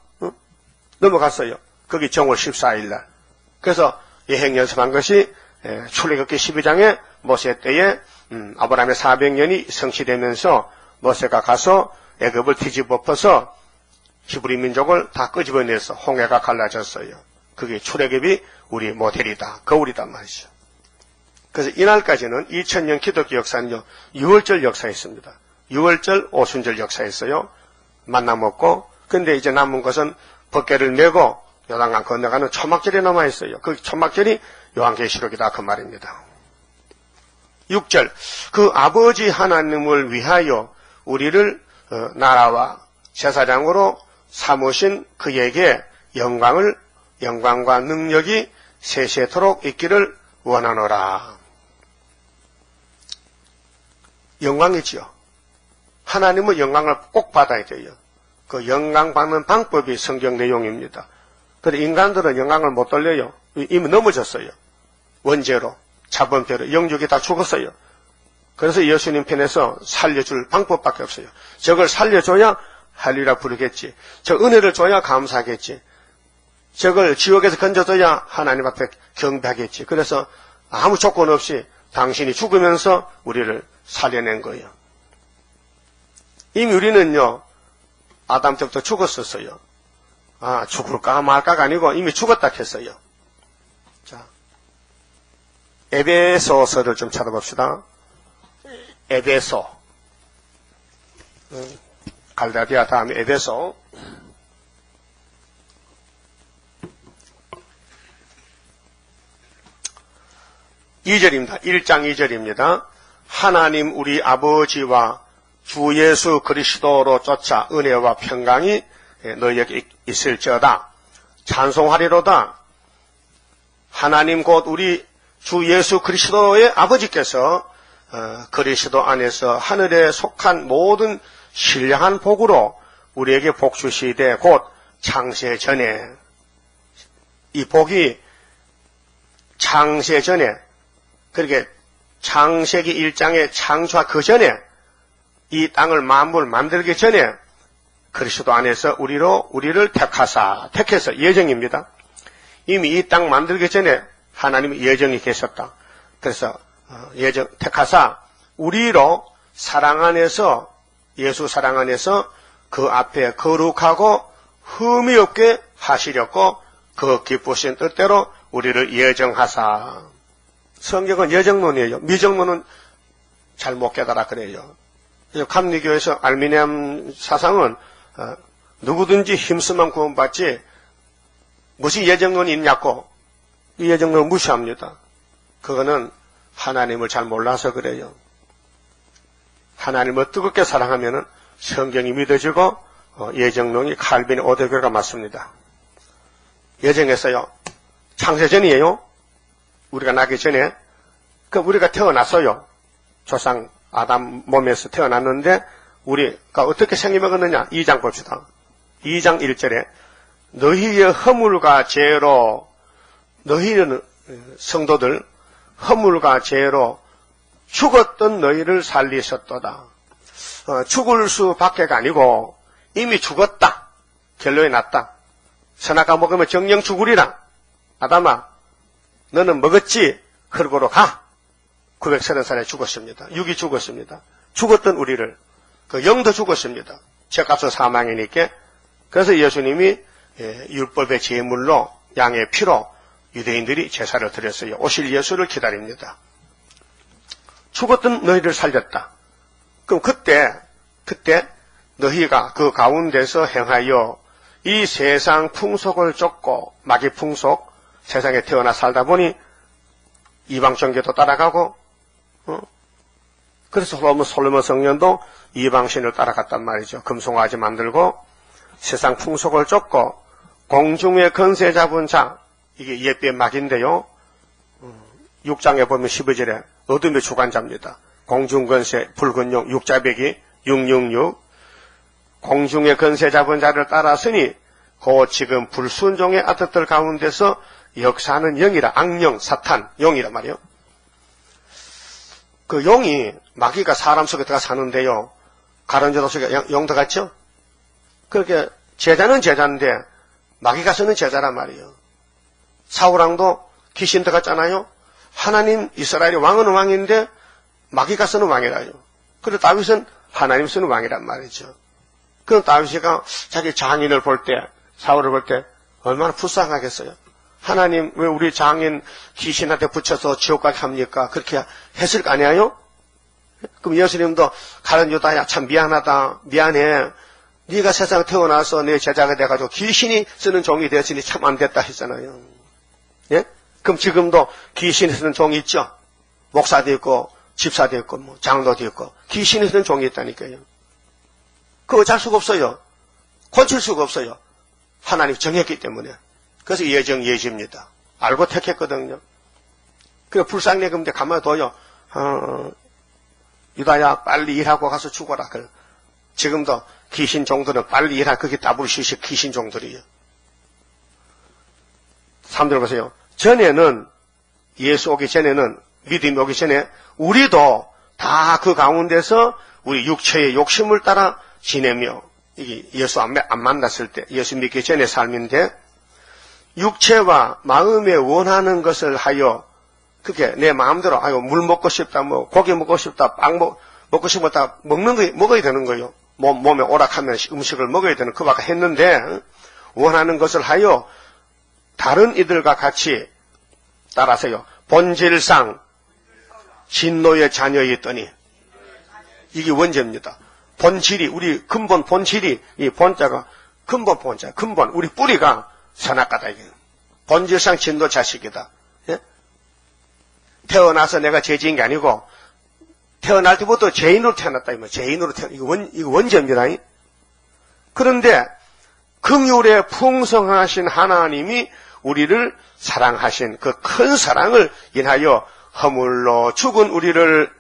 넘어갔어요. 거기 정월 14일날. 그래서 예행 연습한 것이 출애굽기 12장에 모세 때에 아브라함의 400년이 성취되면서 모세가 가서 애굽을 뒤집어 엎어서 히브리 민족을 다 끄집어내서 홍해가 갈라졌어요. 그게 출애굽이 우리 모델이다. 거울이단 말이죠. 그래서 이날까지는 2000년 기독교 역사는요. 유월절 역사였습니다. 유월절 오순절 역사였어요. 만나 먹고 근데 이제 남은 것은 법궤를 메고 요단강 건너가는 초막절이 남아있어요. 그 초막절이 요한계시록이다 그 말입니다. 6절 그 아버지 하나님을 위하여 우리를 나라와 제사장으로 삼으신 그에게 영광과 능력이 세세토록 있기를 원하노라. 영광이지요. 하나님은 영광을 꼭 받아야 돼요. 그 영광 받는 방법이 성경 내용입니다. 그런데 인간들은 영광을 못 돌려요. 이미 넘어졌어요. 원죄로, 자본죄로, 영육이 다 죽었어요. 그래서 예수님 편에서 살려줄 방법밖에 없어요. 저걸 살려줘야 할리라 부르겠지. 저 은혜를 줘야 감사하겠지. 저걸 지옥에서 건져줘야 하나님 앞에 경배하겠지. 그래서 아무 조건 없이 당신이 죽으면서 우리를 살려낸 거예요. 이미 우리는요, 아담 때부터 죽었었어요. 죽을까 말까가 아니고 이미 죽었다 했어요. 자, 에베소서를 좀 찾아봅시다. 에베소. 갈라디아 다음에 에베소. 2절입니다. 1장 2절입니다. 하나님 우리 아버지와 주 예수 그리스도로 쫓아 은혜와 평강이 너희에게 있을지어다. 찬송하리로다. 하나님 곧 우리 주 예수 그리스도의 아버지께서 그리스도 안에서 하늘에 속한 모든 신령한 복으로 우리에게 복 주시되 곧 창세 전에, 이 복이 창세 전에, 그렇게 창세기 1장의 창조와 그 전에, 이 땅을 만물 만들기 전에 그리스도 안에서 우리를 택해서 예정입니다. 이미 이 땅 만들기 전에 하나님의 예정이 계셨다. 그래서 택하사 우리로 사랑 안에서, 예수 사랑 안에서 그 앞에 거룩하고 흠이 없게 하시려고 그 기쁘신 뜻대로 우리를 예정하사. 성경은 예정론이에요. 미정론은 잘 못 깨달아 그래요. 감리교에서 알미니엄 사상은 누구든지 힘쓰면 구원받지 무슨 예정론이 있냐고 이 예정론을 무시합니다. 그거는 하나님을 잘 몰라서 그래요. 하나님을 뜨겁게 사랑하면 성경이 믿어지고 예정론이 칼빈 오대교가 맞습니다. 예정했어요. 창세전이에요. 우리가 나기 전에 우리가 태어났어요. 조상 아담 몸에서 태어났는데 우리가 어떻게 생기 먹었느냐? 2장 봅시다. 2장 1절에 너희의 허물과 죄로, 너희는 성도들 허물과 죄로 죽었던 너희를 살리셨도다. 죽을 수밖에가 아니고 이미 죽었다. 결론이 났다. 선악과 먹으면 정령 죽으리라. 아담아 너는 먹었지? 흙으로 가. 930살에 죽었습니다. 육이 죽었습니다. 죽었던 우리를, 그 영도 죽었습니다. 죄값은 사망이니까. 그래서 예수님이 율법의 제물로 양의 피로 유대인들이 제사를 드렸어요. 오실 예수를 기다립니다. 죽었던 너희를 살렸다. 그럼 그때 너희가 그 가운데서 행하여 이 세상 풍속을 쫓고, 마귀 풍속, 세상에 태어나 살다 보니 이방 종교도 따라가고, 그래서 솔로몬 성년도 이방신을 따라갔단 말이죠. 금송아지 만들고 세상 풍속을 쫓고 공중의 건세 잡은 자, 이게 옛비의 마귀인데요. 6장에 보면 12절에 어둠의 주관자입니다. 공중건세, 붉은 용, 육자배기 666. 공중의 건세 잡은 자를 따랐으니 그 지금 불순종의 아들들 가운데서 역사하는 영이라, 악령, 사탄, 용이란 말이에요. 그 용이, 마귀가 사람 속에 들어가 사는데요. 가론저도 속에 용 들어갔죠? 그렇게 제자는 제자인데 마귀가 쓰는 제자란 말이에요. 사울왕도 귀신 들어갔잖아요. 하나님 이스라엘의 왕은 왕인데 마귀가 쓰는 왕이라요. 그리고 다윗은 하나님 쓰는 왕이란 말이죠. 그럼 다윗이가 자기 장인을 볼 때, 사울을 볼 때 얼마나 불쌍하겠어요. 하나님 왜 우리 장인 귀신한테 붙여서 지옥 가게 합니까? 그렇게 했을 거 아니에요? 그럼 예수님도 가룟 유다야 참 미안하다, 미안해. 네가 세상에 태어나서 내 제자가 돼가지고 귀신이 쓰는 종이 되었으니 참 안 됐다 했잖아요. 예? 그럼 지금도 귀신이 쓰는 종이 있죠? 목사도 있고 집사도 있고 뭐 장로도 있고 귀신이 쓰는 종이 있다니까요. 그거 어쩔 수가 없어요. 고칠 수가 없어요. 하나님 정했기 때문에. 그래서 예정예지입니다. 알고 택했거든요. 그래 불쌍해. 근데 가만히 둬요. 유다야 빨리 일하고 가서 죽어라. 그래. 지금도 귀신 종들은 빨리 일하. 그게 WCC 귀신 종들이에요. 3절 보세요. 전에는, 예수 오기 전에는, 믿음이 오기 전에 우리도 다 그 가운데서 우리 육체의 욕심을 따라 지내며, 이게 예수 안 만났을 때, 예수 믿기 전의 삶인데, 육체와 마음에 원하는 것을 하여 그게 내 마음대로 아유 물 먹고 싶다 뭐 고기 먹고 싶다 빵 먹고 싶다 먹는 거 먹어야 되는 거예요. 몸에 오락하면 음식을 먹어야 되는 그밖에 했는데 원하는 것을 하여 다른 이들과 같이 따라서요. 본질상 진노의 자녀였더니 이게 원죄입니다. 본질이 우리 근본 본질이 이 본자가 근본 본자 근본 우리 뿌리가 선악과다 이게 본질상 진노 자식이다. 예? 태어나서 내가 죄지은 게 아니고 태어날 때부터 죄인으로 태어났다 이거 죄인으로 이거 원죄입니다. 그런데 긍휼에 풍성하신 하나님이 우리를 사랑하신 그 큰 사랑을 인하여 허물로 죽은 우리를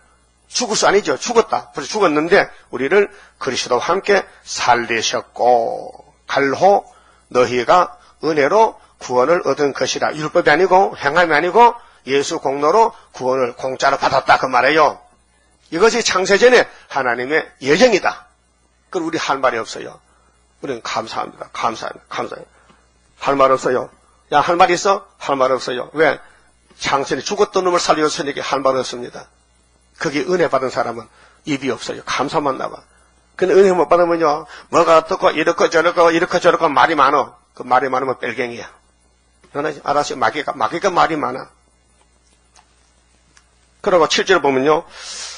죽을 수 아니죠. 죽었다. 벌써 죽었는데 우리를 그리스도와 함께 살리셨고 갈호 너희가 은혜로 구원을 얻은 것이라. 율법이 아니고 행함이 아니고 예수 공로로 구원을 공짜로 받았다 그 말이에요. 이것이 창세전에 하나님의 예정이다. 그럼 우리 할 말이 없어요. 우리는 감사합니다. 감사해요. 할 말 없어요. 야, 할 말 있어? 할 말 없어요. 왜? 창세전에 죽었던 놈을 살려줬으니까 할 말 없습니다. 그게 은혜 받은 사람은 입이 없어요. 감사만 나와. 근데 은혜 못 받으면요, 뭐가 어떻고, 이렇고 저렇고 말이 많어. 그 말이 많으면 뺄갱이야. 알았어요? 마귀가 말이 많아. 그리고 7절 보면요.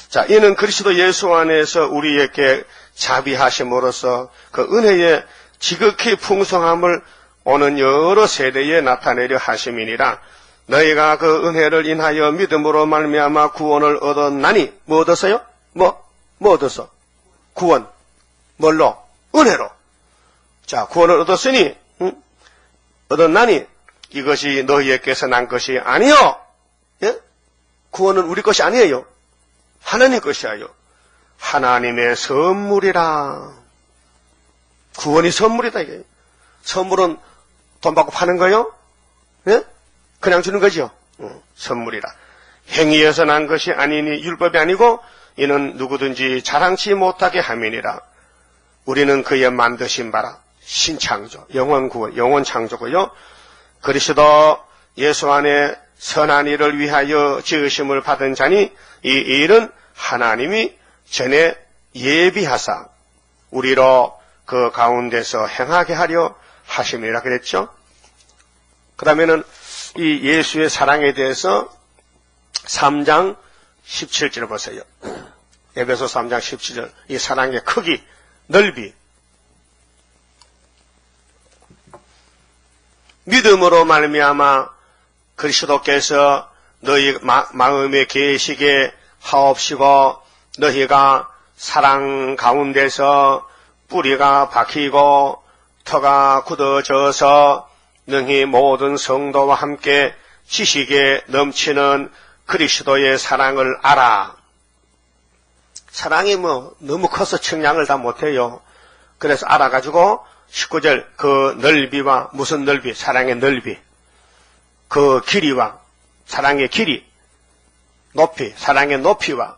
자, 이는 그리스도 예수 안에서 우리에게 자비하심으로써 그 은혜의 지극히 풍성함을 오는 여러 세대에 나타내려 하심이니라. 너희가 그 은혜를 인하여 믿음으로 말미암아 구원을 얻었나니 뭐 얻었어요? 뭐 얻었어? 구원. 뭘로? 은혜로. 자, 구원을 얻었으니 얻었나니 이것이 너희에게서 난 것이 아니요. 예? 구원은 우리 것이 아니에요. 하나님 것이에요. 하나님의 선물이라. 구원이 선물이다 이게. 선물은 돈 받고 파는 거요? 예? 그냥 주는 거죠. 선물이라. 행위에서 난 것이 아니니 율법이 아니고 이는 누구든지 자랑치 못하게 함이니라. 우리는 그의 만드신 바라 신창조, 영원 구원, 영원 창조고요. 그리스도 예수 안에 선한 일을 위하여 지으심을 받은 자니 이 일은 하나님이 전에 예비하사 우리로 그 가운데서 행하게 하려 하심이라 그랬죠. 그러면은 이 예수의 사랑에 대해서 3장 17절 보세요. 에베소 3장 17절. 이 사랑의 크기, 넓이. 믿음으로 말미암아 그리스도께서 너희 마음에 계시게 하옵시고 너희가 사랑 가운데서 뿌리가 박히고 터가 굳어져서 능히 모든 성도와 함께 지식에 넘치는 그리스도의 사랑을 알아. 사랑이 너무 커서 측량을 다 못해요. 그래서 알아가지고 19절 그 넓이와 무슨 넓이? 사랑의 넓이. 그 길이와 사랑의 길이. 높이, 사랑의 높이와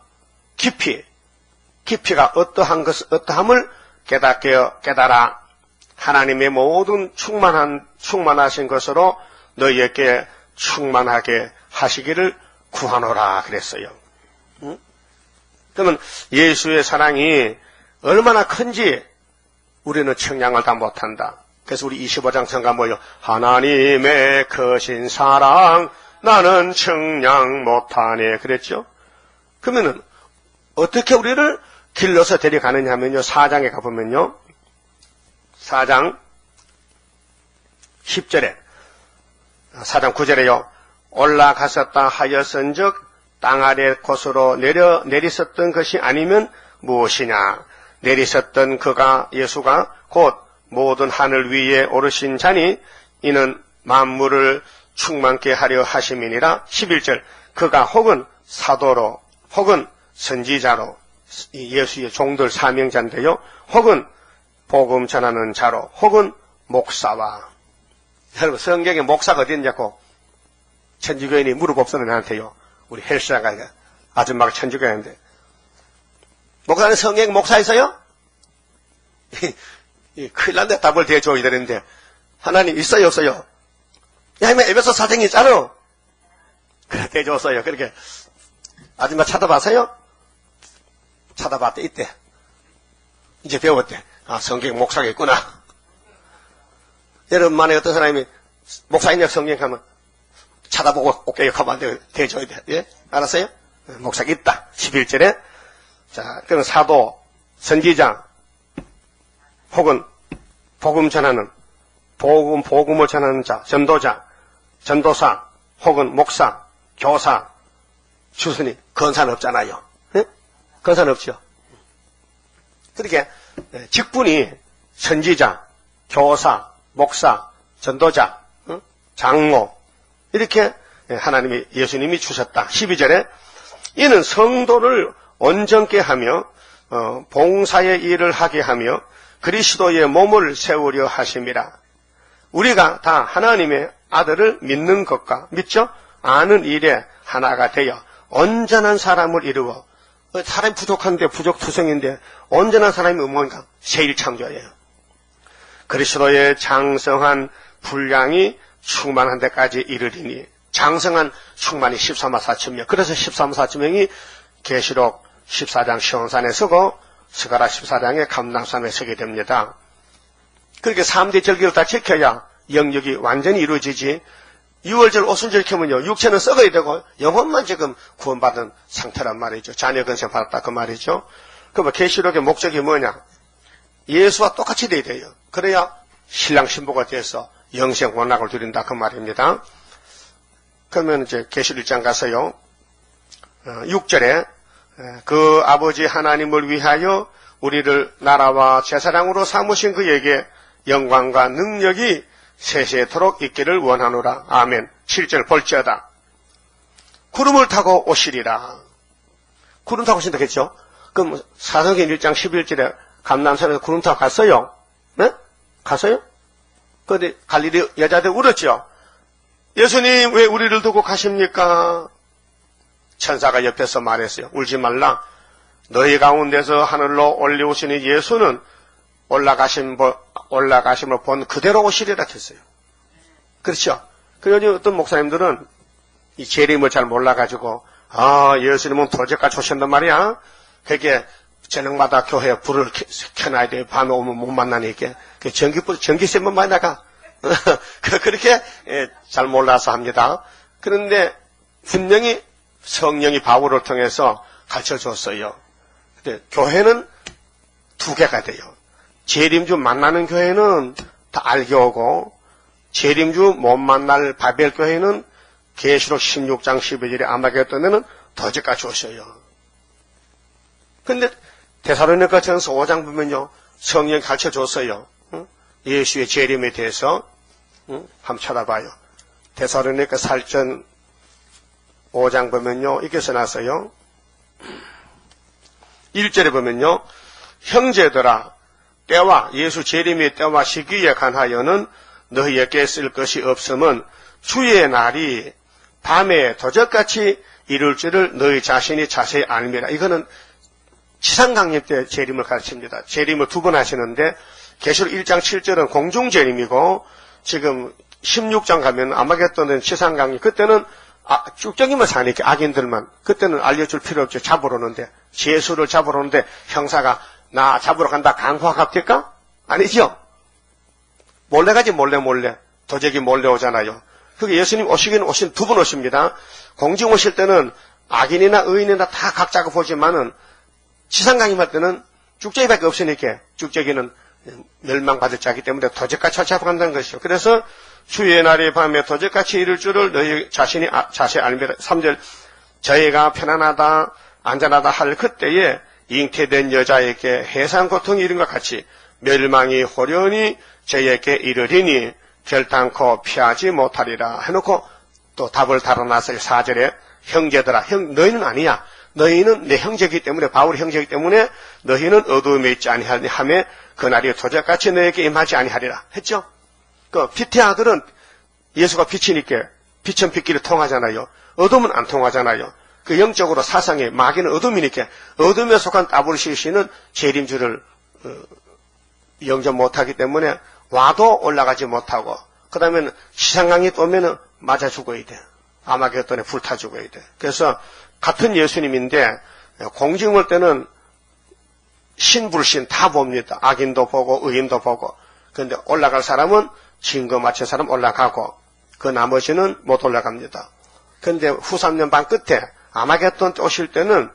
깊이가 어떠함을 깨달아 하나님의 모든 충만하신 것으로 너희에게 충만하게 하시기를 구하노라 그랬어요. 그러면 예수의 사랑이 얼마나 큰지 우리는 측량을 다 못한다. 그래서 우리 25장 성가 뭐요? 하나님의 크신 사랑 나는 측량 못하네 그랬죠. 그러면은 어떻게 우리를 길러서 데려가느냐 하면요. 4장에 가보면요. 4장 10절에 4장 9절에요. 올라갔었다 하였은즉 땅 아래 곳으로 내리섰던 것이 아니면 무엇이냐. 내리섰던 그가 예수가 곧 모든 하늘 위에 오르신 자니 이는 만물을 충만케 하려 하심이니라. 11절 그가 혹은 사도로 혹은 선지자로 예수의 종들 사명자인데요. 혹은 복음 전하는 자로 혹은 목사와. 여러분 성경에 목사가 어디 있냐고 천주교인이 물어봅소는 나한테요. 우리 헬스장가 아줌마가 천주교인인데 목사는 성경에 목사 있어요? 큰일 난데 답을 대줘야 되는데 하나님 있어요 없어요? 야, 이마 에베소 사정이 있잖아. 그래, 대줬어요. 그렇게. 아줌마 찾아봤어요? 찾아봤대, 이때. 이제 배웠대. 아, 성경 목사가 있구나. 여러분 만에 어떤 사람이 목사님 성경 가면 찾아보고 오케이 하면 안 돼요. 대줘야 돼. 예? 알았어요? 목사가 있다. 11절에. 자, 그럼 사도, 선지자, 혹은 복음 전하는, 복음을 전하는 자, 전도자, 전도사, 혹은 목사, 교사, 주선이, 건사는 없잖아요. 예? 건사는 없죠. 그렇게, 직분이 선지자, 교사, 목사, 전도자, 장로, 이렇게 하나님이, 예수님이 주셨다. 12절에, 이는 성도를 온전케 하며, 봉사의 일을 하게 하며, 그리스도의 몸을 세우려 하심이라. 우리가 다 하나님의 아들을 믿는 것과, 믿죠? 아는 일에 하나가 되어, 온전한 사람을 이루어, 사람이 부족한데, 부족투성인데, 온전한 사람이 뭔가? 새1창조예요. 그리스도의 장성한 분량이 충만한 데까지 이르리니, 장성한 충만이 13만 4천 명. 그래서 13만 4천 명이 계시록 14장 시온산에 서고 스가랴 14장에 감람산에 서게 됩니다. 그렇게 3대 절기를 다 지켜야 영역이 완전히 이루어지지. 6월절 오순절 켜면요, 육체는 썩어야 되고 영혼만 지금 구원받은 상태란 말이죠. 자녀 건생 받았다 그 말이죠. 그럼 계시록의 목적이 뭐냐? 예수와 똑같이 돼야 돼요. 그래야 신랑 신부가 돼서 영생 원락을 누린다 그 말입니다. 그러면 이제 계시록 1장 가서요, 6절에 그 아버지 하나님을 위하여 우리를 나라와 제사장으로 삼으신 그에게 영광과 능력이 세세토록 있기를 원하노라. 아멘. 7절 볼지어다. 구름을 타고 오시리라. 구름 타고 오신다 했죠? 그럼 사도행전 1장 11절에 감람산에서 구름 타고 갔어요? 네? 갔어요? 그런데 갈릴리 여자들 울었죠? 예수님 왜 우리를 두고 가십니까? 천사가 옆에서 말했어요. 울지 말라. 너희 가운데서 하늘로 올리우시는 예수는 올라가심을 본 그대로 오시리라 했어요. 그렇죠? 그래서 어떤 목사님들은 이 재림을 잘 몰라가지고, 예수님은 도적같이 오신단 말이야. 그게 저녁마다 교회에 불을 켜놔야 돼. 밤에 오면 못 만나니까. 전기세만 많이 나가. 그렇게 잘 몰라서 합니다. 그런데 분명히 성령이 바울을 통해서 가르쳐 줬어요. 근데 교회는 두 개가 돼요. 재림주 만나는 교회는 다 알게 오고, 재림주 못 만날 바벨 교회는 계시록 16장 12절에 아마겟돈에는 도적같이 오셔요. 근데 데살로니가 전서 5장 보면요, 성령이 가르쳐 줬어요. 예수의 재림에 대해서. 한번 찾아봐요. 데살로니가 살전 5장 보면요, 이렇게 써놨어요. 1절에 보면요, 형제들아, 때와 예수 재림의 때와 시기에 관하여는 너희에게 쓸 것이 없음은 주의 날이 밤에 도적같이 이룰 줄을 너희 자신이 자세히 알미라. 이거는 지상강림 때 재림을 가르칩니다. 재림을 두 번 하시는데 계시록 1장 7절은 공중재림이고 지금 16장 가면 아마겟돈은 지상강림. 그때는 쭉정이만 사니까 악인들만. 그때는 알려줄 필요 없죠. 잡으러 오는데, 죄수를 잡으러 오는데 형사가 나 잡으러 간다 강화 갑니까? 아니죠. 몰래 가지 몰래 도적이 몰래 오잖아요. 그게 예수님 오시긴 두 번 오십니다. 공중 오실 때는 악인이나 의인이나 다 각자가 보지만은 지상강림할 때는 쭉정이밖에 없으니까 쭉정이는 멸망받을 자이기 때문에 도적같이 잡아간다는 것이죠. 그래서 주의 날이 밤에 도적같이 이룰 줄을 너희 자신이 자세히 알미라. 3절 저희가 편안하다 안전하다 할 그때에 잉태된 여자에게 해산 고통이 이른 것 같이 멸망이 호련히 저에게 이르리니 결단코 피하지 못하리라 해놓고 또 답을 달아놨어요. 4절에 형제들아, 너희는 아니야. 너희는 내 형제이기 때문에, 바울의 형제이기 때문에 너희는 어두움에 있지 아니하며 그날이 도적같이 너에게 임하지 아니하리라 했죠. 그 빛의 아들은 예수가 빛이니까 빛은 빛끼리 통하잖아요. 어둠은 안 통하잖아요. 그 영적으로 사상에 마귀는 어둠이니까 어둠에 속한 따블시시는 재림주를 영접 못하기 때문에 와도 올라가지 못하고 그 다음에는 시상강이 또 오면은 맞아 죽어야 돼. 아마겟돈에 불타 죽어야 돼. 그래서 같은 예수님인데 공중을 때는 신불신 다 봅니다. 악인도 보고 의인도 보고. 그런데 올라갈 사람은 증거 맞춘 사람 올라가고 그 나머지는 못 올라갑니다. 그런데 후 3년 반 끝에 아마겟돈 오실 때는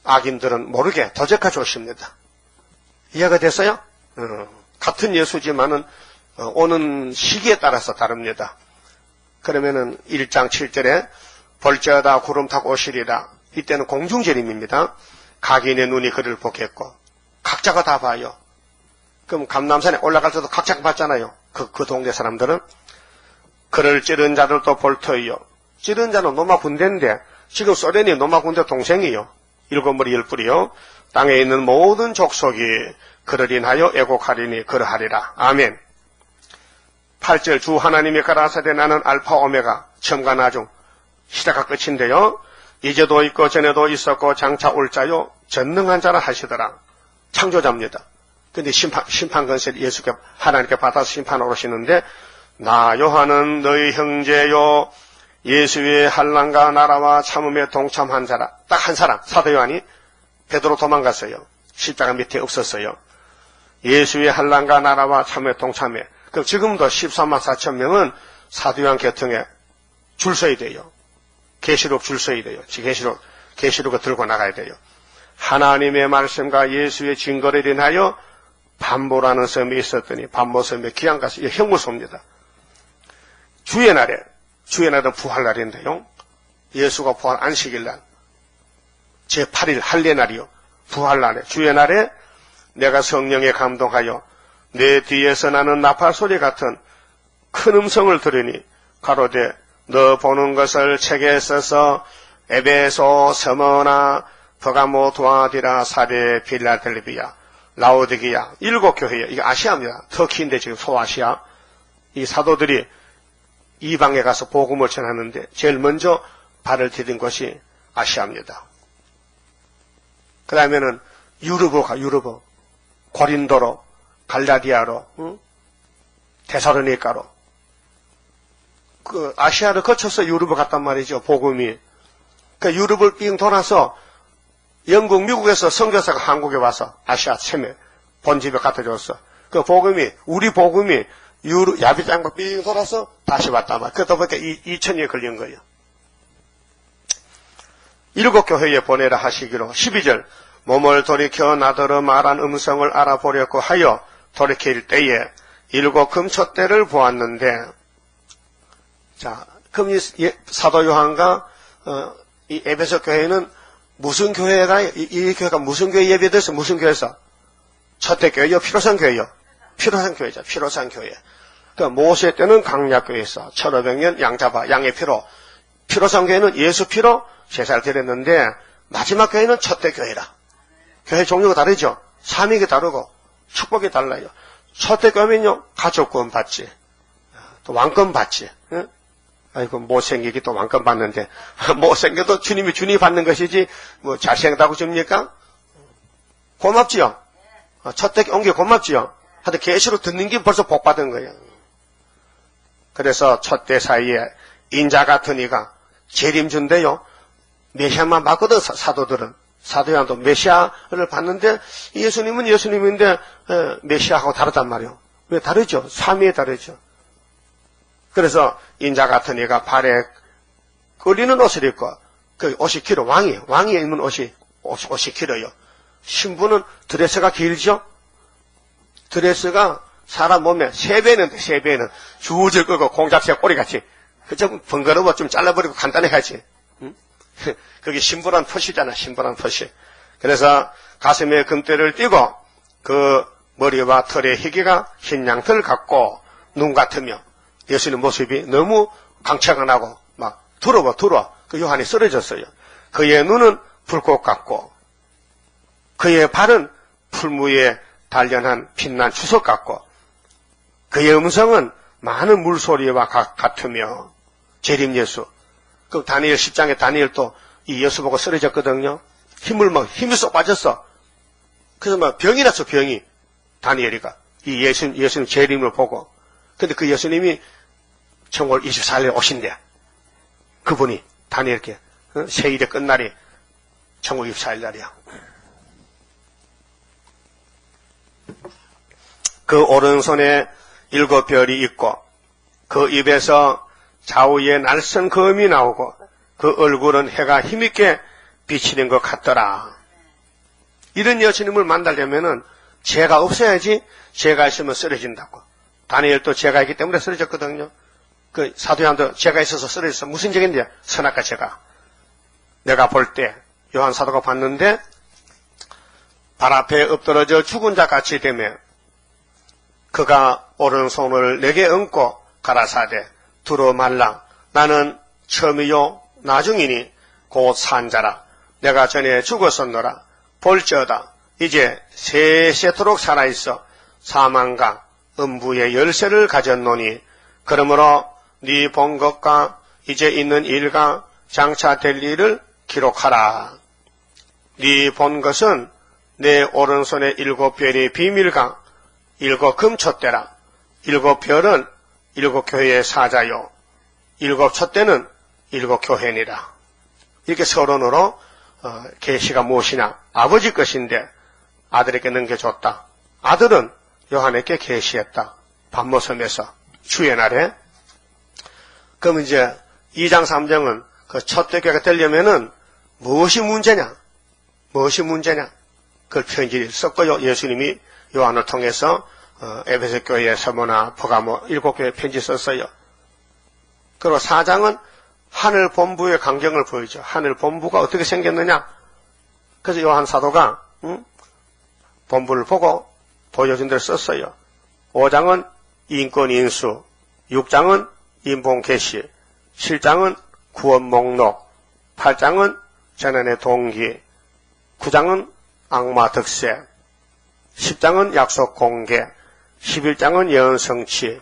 악인들은 모르게 도적까지 오십니다. 이해가 됐어요? 같은 예수지만은 오는 시기에 따라서 다릅니다. 그러면은 1장 7절에 벌저다 구름 타고 오시리라. 이때는 공중재림입니다. 각인의 눈이 그를 보겠고 각자가 다 봐요. 그럼 감람산에 올라갈 때도 각자가 봤잖아요. 그 동네 사람들은. 그를 찌른 자들도 볼 터이요. 찌른 자는 로마 군대인데 지금 소련이 로마 군대 동생이요. 7머리 10뿔이요. 땅에 있는 모든 족속이 그를 인하여 애곡하리니 그러하리라. 아멘. 8절 주 하나님이 가라사대 나는 알파 오메가 처음과 나중 시작과 끝인데요. 이제도 있고 전에도 있었고 장차 올 자요 전능한 자라 하시더라. 창조자입니다. 근데 심판 건세를 예수께 하나님께 받아서 심판하러 오시는데 나 요한은 너희 형제요 예수의 환난과 나라와 참음에 동참한 자라. 딱 한 사람 사도 요한이 베드로 도망갔어요. 십자가 밑에 없었어요. 예수의 환난과 나라와 참음에 동참해. 그럼 지금도 14만 4천 명은 사도 요한 계통에 줄 서야 돼요. 계시록 줄 서야 돼요. 계시록을 들고 나가야 돼요. 하나님의 말씀과 예수의 증거를 인하여 반모라는 섬이 있었더니 반모섬에 귀한 가서 형무소입니다. 주의 날은 부활날인데요. 예수가 부활 안식일날 제8일 할례날이요. 부활날에 주의 날에 내가 성령에 감동하여 내 뒤에서 나는 나팔 소리 같은 큰 음성을 들으니 가로되 너 보는 것을 책에 써서 에베소, 서머나, 버가모, 두아디라, 사데, 빌라델비아, 라오디게아 7교회예요. 이게 아시아입니다. 터키인데 지금 소아시아. 이 사도들이 이방에 가서 복음을 전하는데 제일 먼저 발을 디딘 것이 아시아입니다. 그 다음에는 유럽, 고린도로, 갈라디아로, 데살로니가로, 그 아시아를 거쳐서 유럽을 갔단 말이죠. 복음이. 그 유럽을 삥 돌아서 영국, 미국에서 선교사가 한국에 와서 아시아 체매 본집에 갖다 줬어. 그 복음이 우리 복음이 유럽 야비장과 삥 돌아서 다시 왔단 말이야. 그러다 보니까 2000년이 걸린 거예요. 7교회에 보내라 하시기로 12절 몸을 돌이켜 나더러 말한 음성을 알아보려고 하여 돌이킬 때에 7 금초대를 보았는데 자, 그럼 이 사도 요한과 이 에베소 교회는 무슨 교회가 이 교회가 무슨 교회 예배돼서 무슨 교회에서 첫대 교회요, 피로산 교회요. 피로산 교회죠. 피로산 교회. 그 모세 때는 강약 교회에서 1500년 양잡아 양의 피로. 피로산 교회는 예수 피로 제사를 드렸는데 마지막 교회는 첫대 교회라. 교회 종류가 다르죠. 삼위가 다르고 축복이 달라요. 첫대 교회면요 가족 구원 받지, 또 왕권 받지. 응? 아이고 못생기기 또 왕권 받는데 못생겨도 주님이 받는 것이지 뭐 잘생겼다고 줍니까? 고맙지요. 첫대 온 게 고맙지요. 하여튼 계시로 듣는 게 벌써 복 받은 거예요. 그래서 첫대 사이에 인자 같은 이가 재림준대요. 메시아만 받거든. 사도들은. 사도야도 메시아를 봤는데 예수님은 예수님인데 메시아하고 다르단 말이에요. 왜 다르죠? 삼위에 다르죠. 그래서 인자 같은 이가 발에 끌리는 옷을 입고 그 옷이 길어. 왕이 입는 옷이 길어요. 신부는 드레스가 길죠. 드레스가 사람 몸에 3배는 3배는 줄줄 끄고 공작새 꼬리같이 그 좀 번거로워 좀 잘라버리고 간단히 하지. 응? 그게 신부란 표시잖아. 신부란 표시. 그래서 가슴에 금대를 띠고 그 머리와 털의 희귀가 흰 양털 같고 눈 같으며 예수님 모습이 너무 강차가 나고 막 두러워. 그 요한이 쓰러졌어요. 그의 눈은 불꽃 같고 그의 발은 풀무에 단련한 빛난 추석 같고 그의 음성은 많은 물소리와 같으며 재림 예수. 그 다니엘 10장에 다니엘도 이 예수 보고 쓰러졌거든요. 힘이 쏙 빠졌어. 그래서 막 병이 났어. 병이 다니엘이가 이 예수님 재림을 보고 근데 그 예수님이 천국을 24일에 오신대. 그분이 다니엘께 세일의 끝날이 천국 24일 날이야. 그 오른손에 7별이 있고 그 입에서 좌우에 날선 검이 나오고 그 얼굴은 해가 힘있게 비치는 것 같더라. 이런 예수님을 만나려면은 죄가 없어야지. 죄가 있으면 쓰러진다고. 다니엘도 죄가 있기 때문에 쓰러졌거든요. 그 사도 요한도 죄가 있어서 쓰러졌어. 무슨 죄인데? 선악과 죄가. 내가 볼 때 요한 사도가 봤는데 발 앞에 엎드러져 죽은 자 같이 되며 그가 오른손을 내게 얹고 가라사대 두루 말라 나는 처음이요 나중이니 곧 산자라. 내가 전에 죽었었노라. 볼지어다 이제 세세토록 살아있어 사망과 음부의 열쇠를 가졌노니 그러므로 네 본 것과 이제 있는 일과 장차 될 일을 기록하라. 네 본 것은 내 오른손에 7별의 비밀과 7 금촛대라. 7별은 7 교회의 사자요 7 촛대는 7 교회니라. 이렇게 서론으로 계시가 무엇이냐 아버지 것인데 아들에게 넘겨줬다. 아들은 요한에게 계시했다. 밤모섬에서 주의 날에. 그럼 이제 2장 3장은 그 촛대교회가 되려면은 무엇이 문제냐? 무엇이 문제냐? 그 편지를 썼고요. 예수님이 요한을 통해서 에베소 교회, 서모나, 포가모 7교회 편지 썼어요. 그리고 4장은 하늘 본부의 광경을 보이죠. 하늘 본부가 어떻게 생겼느냐? 그래서 요한 사도가 본부를 보고 보여준 대로 썼어요. 5장은 인권 인수, 6장은 인본 계시, 7장은 구원 목록, 8장은 재난의 동기, 9장은 악마 득세, 10장은 약속 공개, 11장은 예언 성취,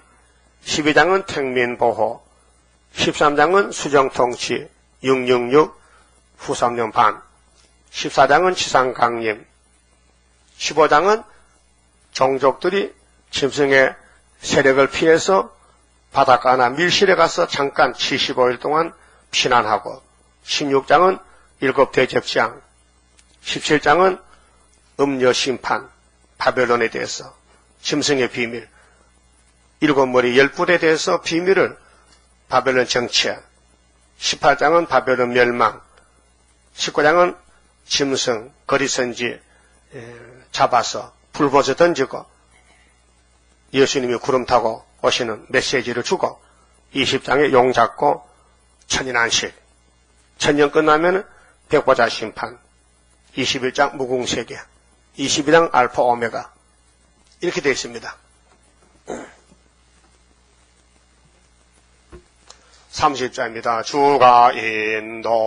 12장은 택민 보호, 13장은 수정 통치, 666 후 3년 반, 14장은 치상 강림, 15장은 종족들이 짐승의 세력을 피해서 바닷가나 밀실에 가서 잠깐 75일 동안 피난하고, 16장은 7 대접장, 17장은 음녀 심판, 바벨론에 대해서 짐승의 비밀, 7머리 10뿔에 대해서 비밀을 바벨론 정체, 18장은 바벨론 멸망, 19장은 짐승, 거리선지 잡아서 불보서 던지고 예수님이 구름 타고 오시는 메시지를 주고 20장에 용 잡고 천인안식, 천년 끝나면 백보자 심판, 21장 무궁세계, 22장 알파 오메가 이렇게 되어 있습니다. 30절입니다. 주가 인도하는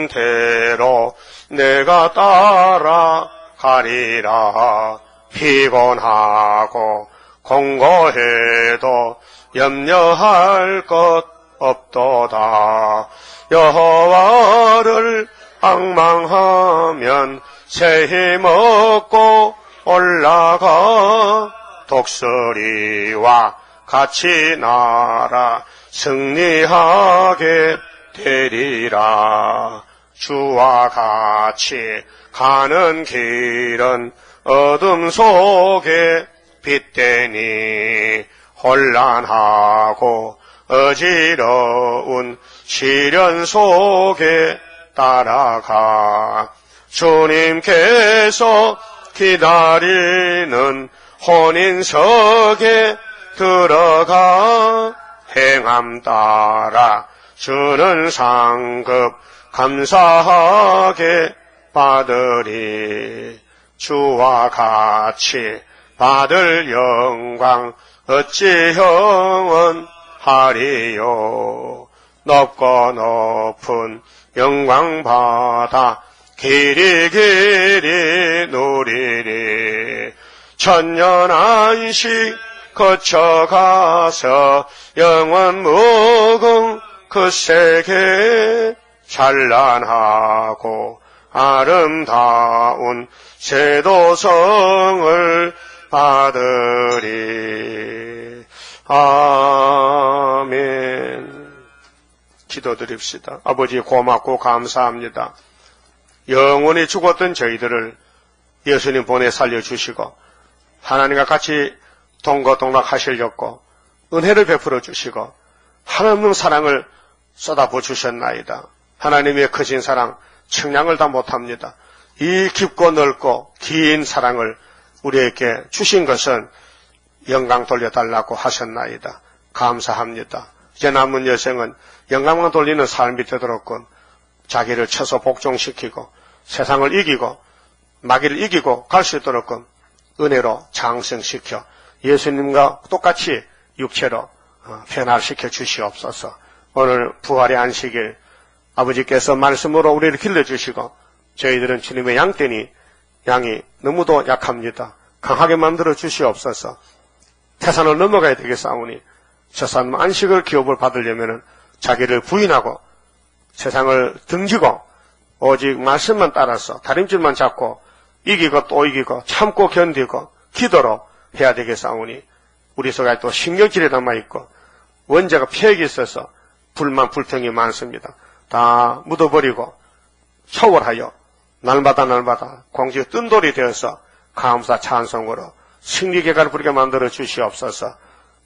대로 내가 따라가리라. 피곤하고 공고해도 염려할 것 없도다. 여호와를 앙망하면 새 힘 얻고 올라가 독수리와 같이 날아 승리하게 되리라. 주와 같이 가는 길은 어둠 속에 빛되니 혼란하고 어지러운 시련 속에 따라가 주님께서 기다리는 혼인석에 들어가 행함 따라 주는 상급 감사하게 받으리. 주와 같이 받을 영광 어찌 형언하리요. 높고 높은 영광 받아 길이 길이 누리리. 천년 안식 거쳐가서 영원 무궁 그 세계 찬란하고 아름다운 세도성을 받으리. 아멘. 기도드립시다. 아버지 고맙고 감사합니다. 영원히 죽었던 저희들을 예수님 보내 살려주시고 하나님과 같이 동거동락하시려고 은혜를 베풀어 주시고 하나님의 사랑을 쏟아부어 주셨나이다. 하나님의 크신 사랑 청량을 다 못합니다. 이 깊고 넓고 긴 사랑을 우리에게 주신 것은 영광 돌려달라고 하셨나이다. 감사합니다. 이제 남은 여생은 영광만 돌리는 삶이 되도록끔 자기를 쳐서 복종시키고 세상을 이기고 마귀를 이기고 갈 수 있도록끔 은혜로 장성시켜 예수님과 똑같이 육체로 변화시켜 주시옵소서. 오늘 부활의 안식일 아버지께서 말씀으로 우리를 길러주시고 저희들은 주님의 양떼니 양이 너무도 약합니다. 강하게 만들어 주시옵소서. 태산을 넘어가야 되겠사오니 저 사람 안식을 기업을 받으려면 자기를 부인하고 세상을 등지고 오직 말씀만 따라서 다림질만 잡고 이기고 또 이기고 참고 견디고 기도로 해야 되겠사오니 우리 속에 또 신경질이 남아있고 원죄가 폐역이 있어서 불만 불평이 많습니다. 다 묻어버리고 초월하여 날마다 공지의 뜬돌이 되어서 감사 찬송으로 승리계가를 부르게 만들어 주시옵소서.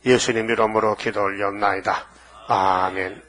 예수님 이름으로 기도 올려옵나이다. 아멘.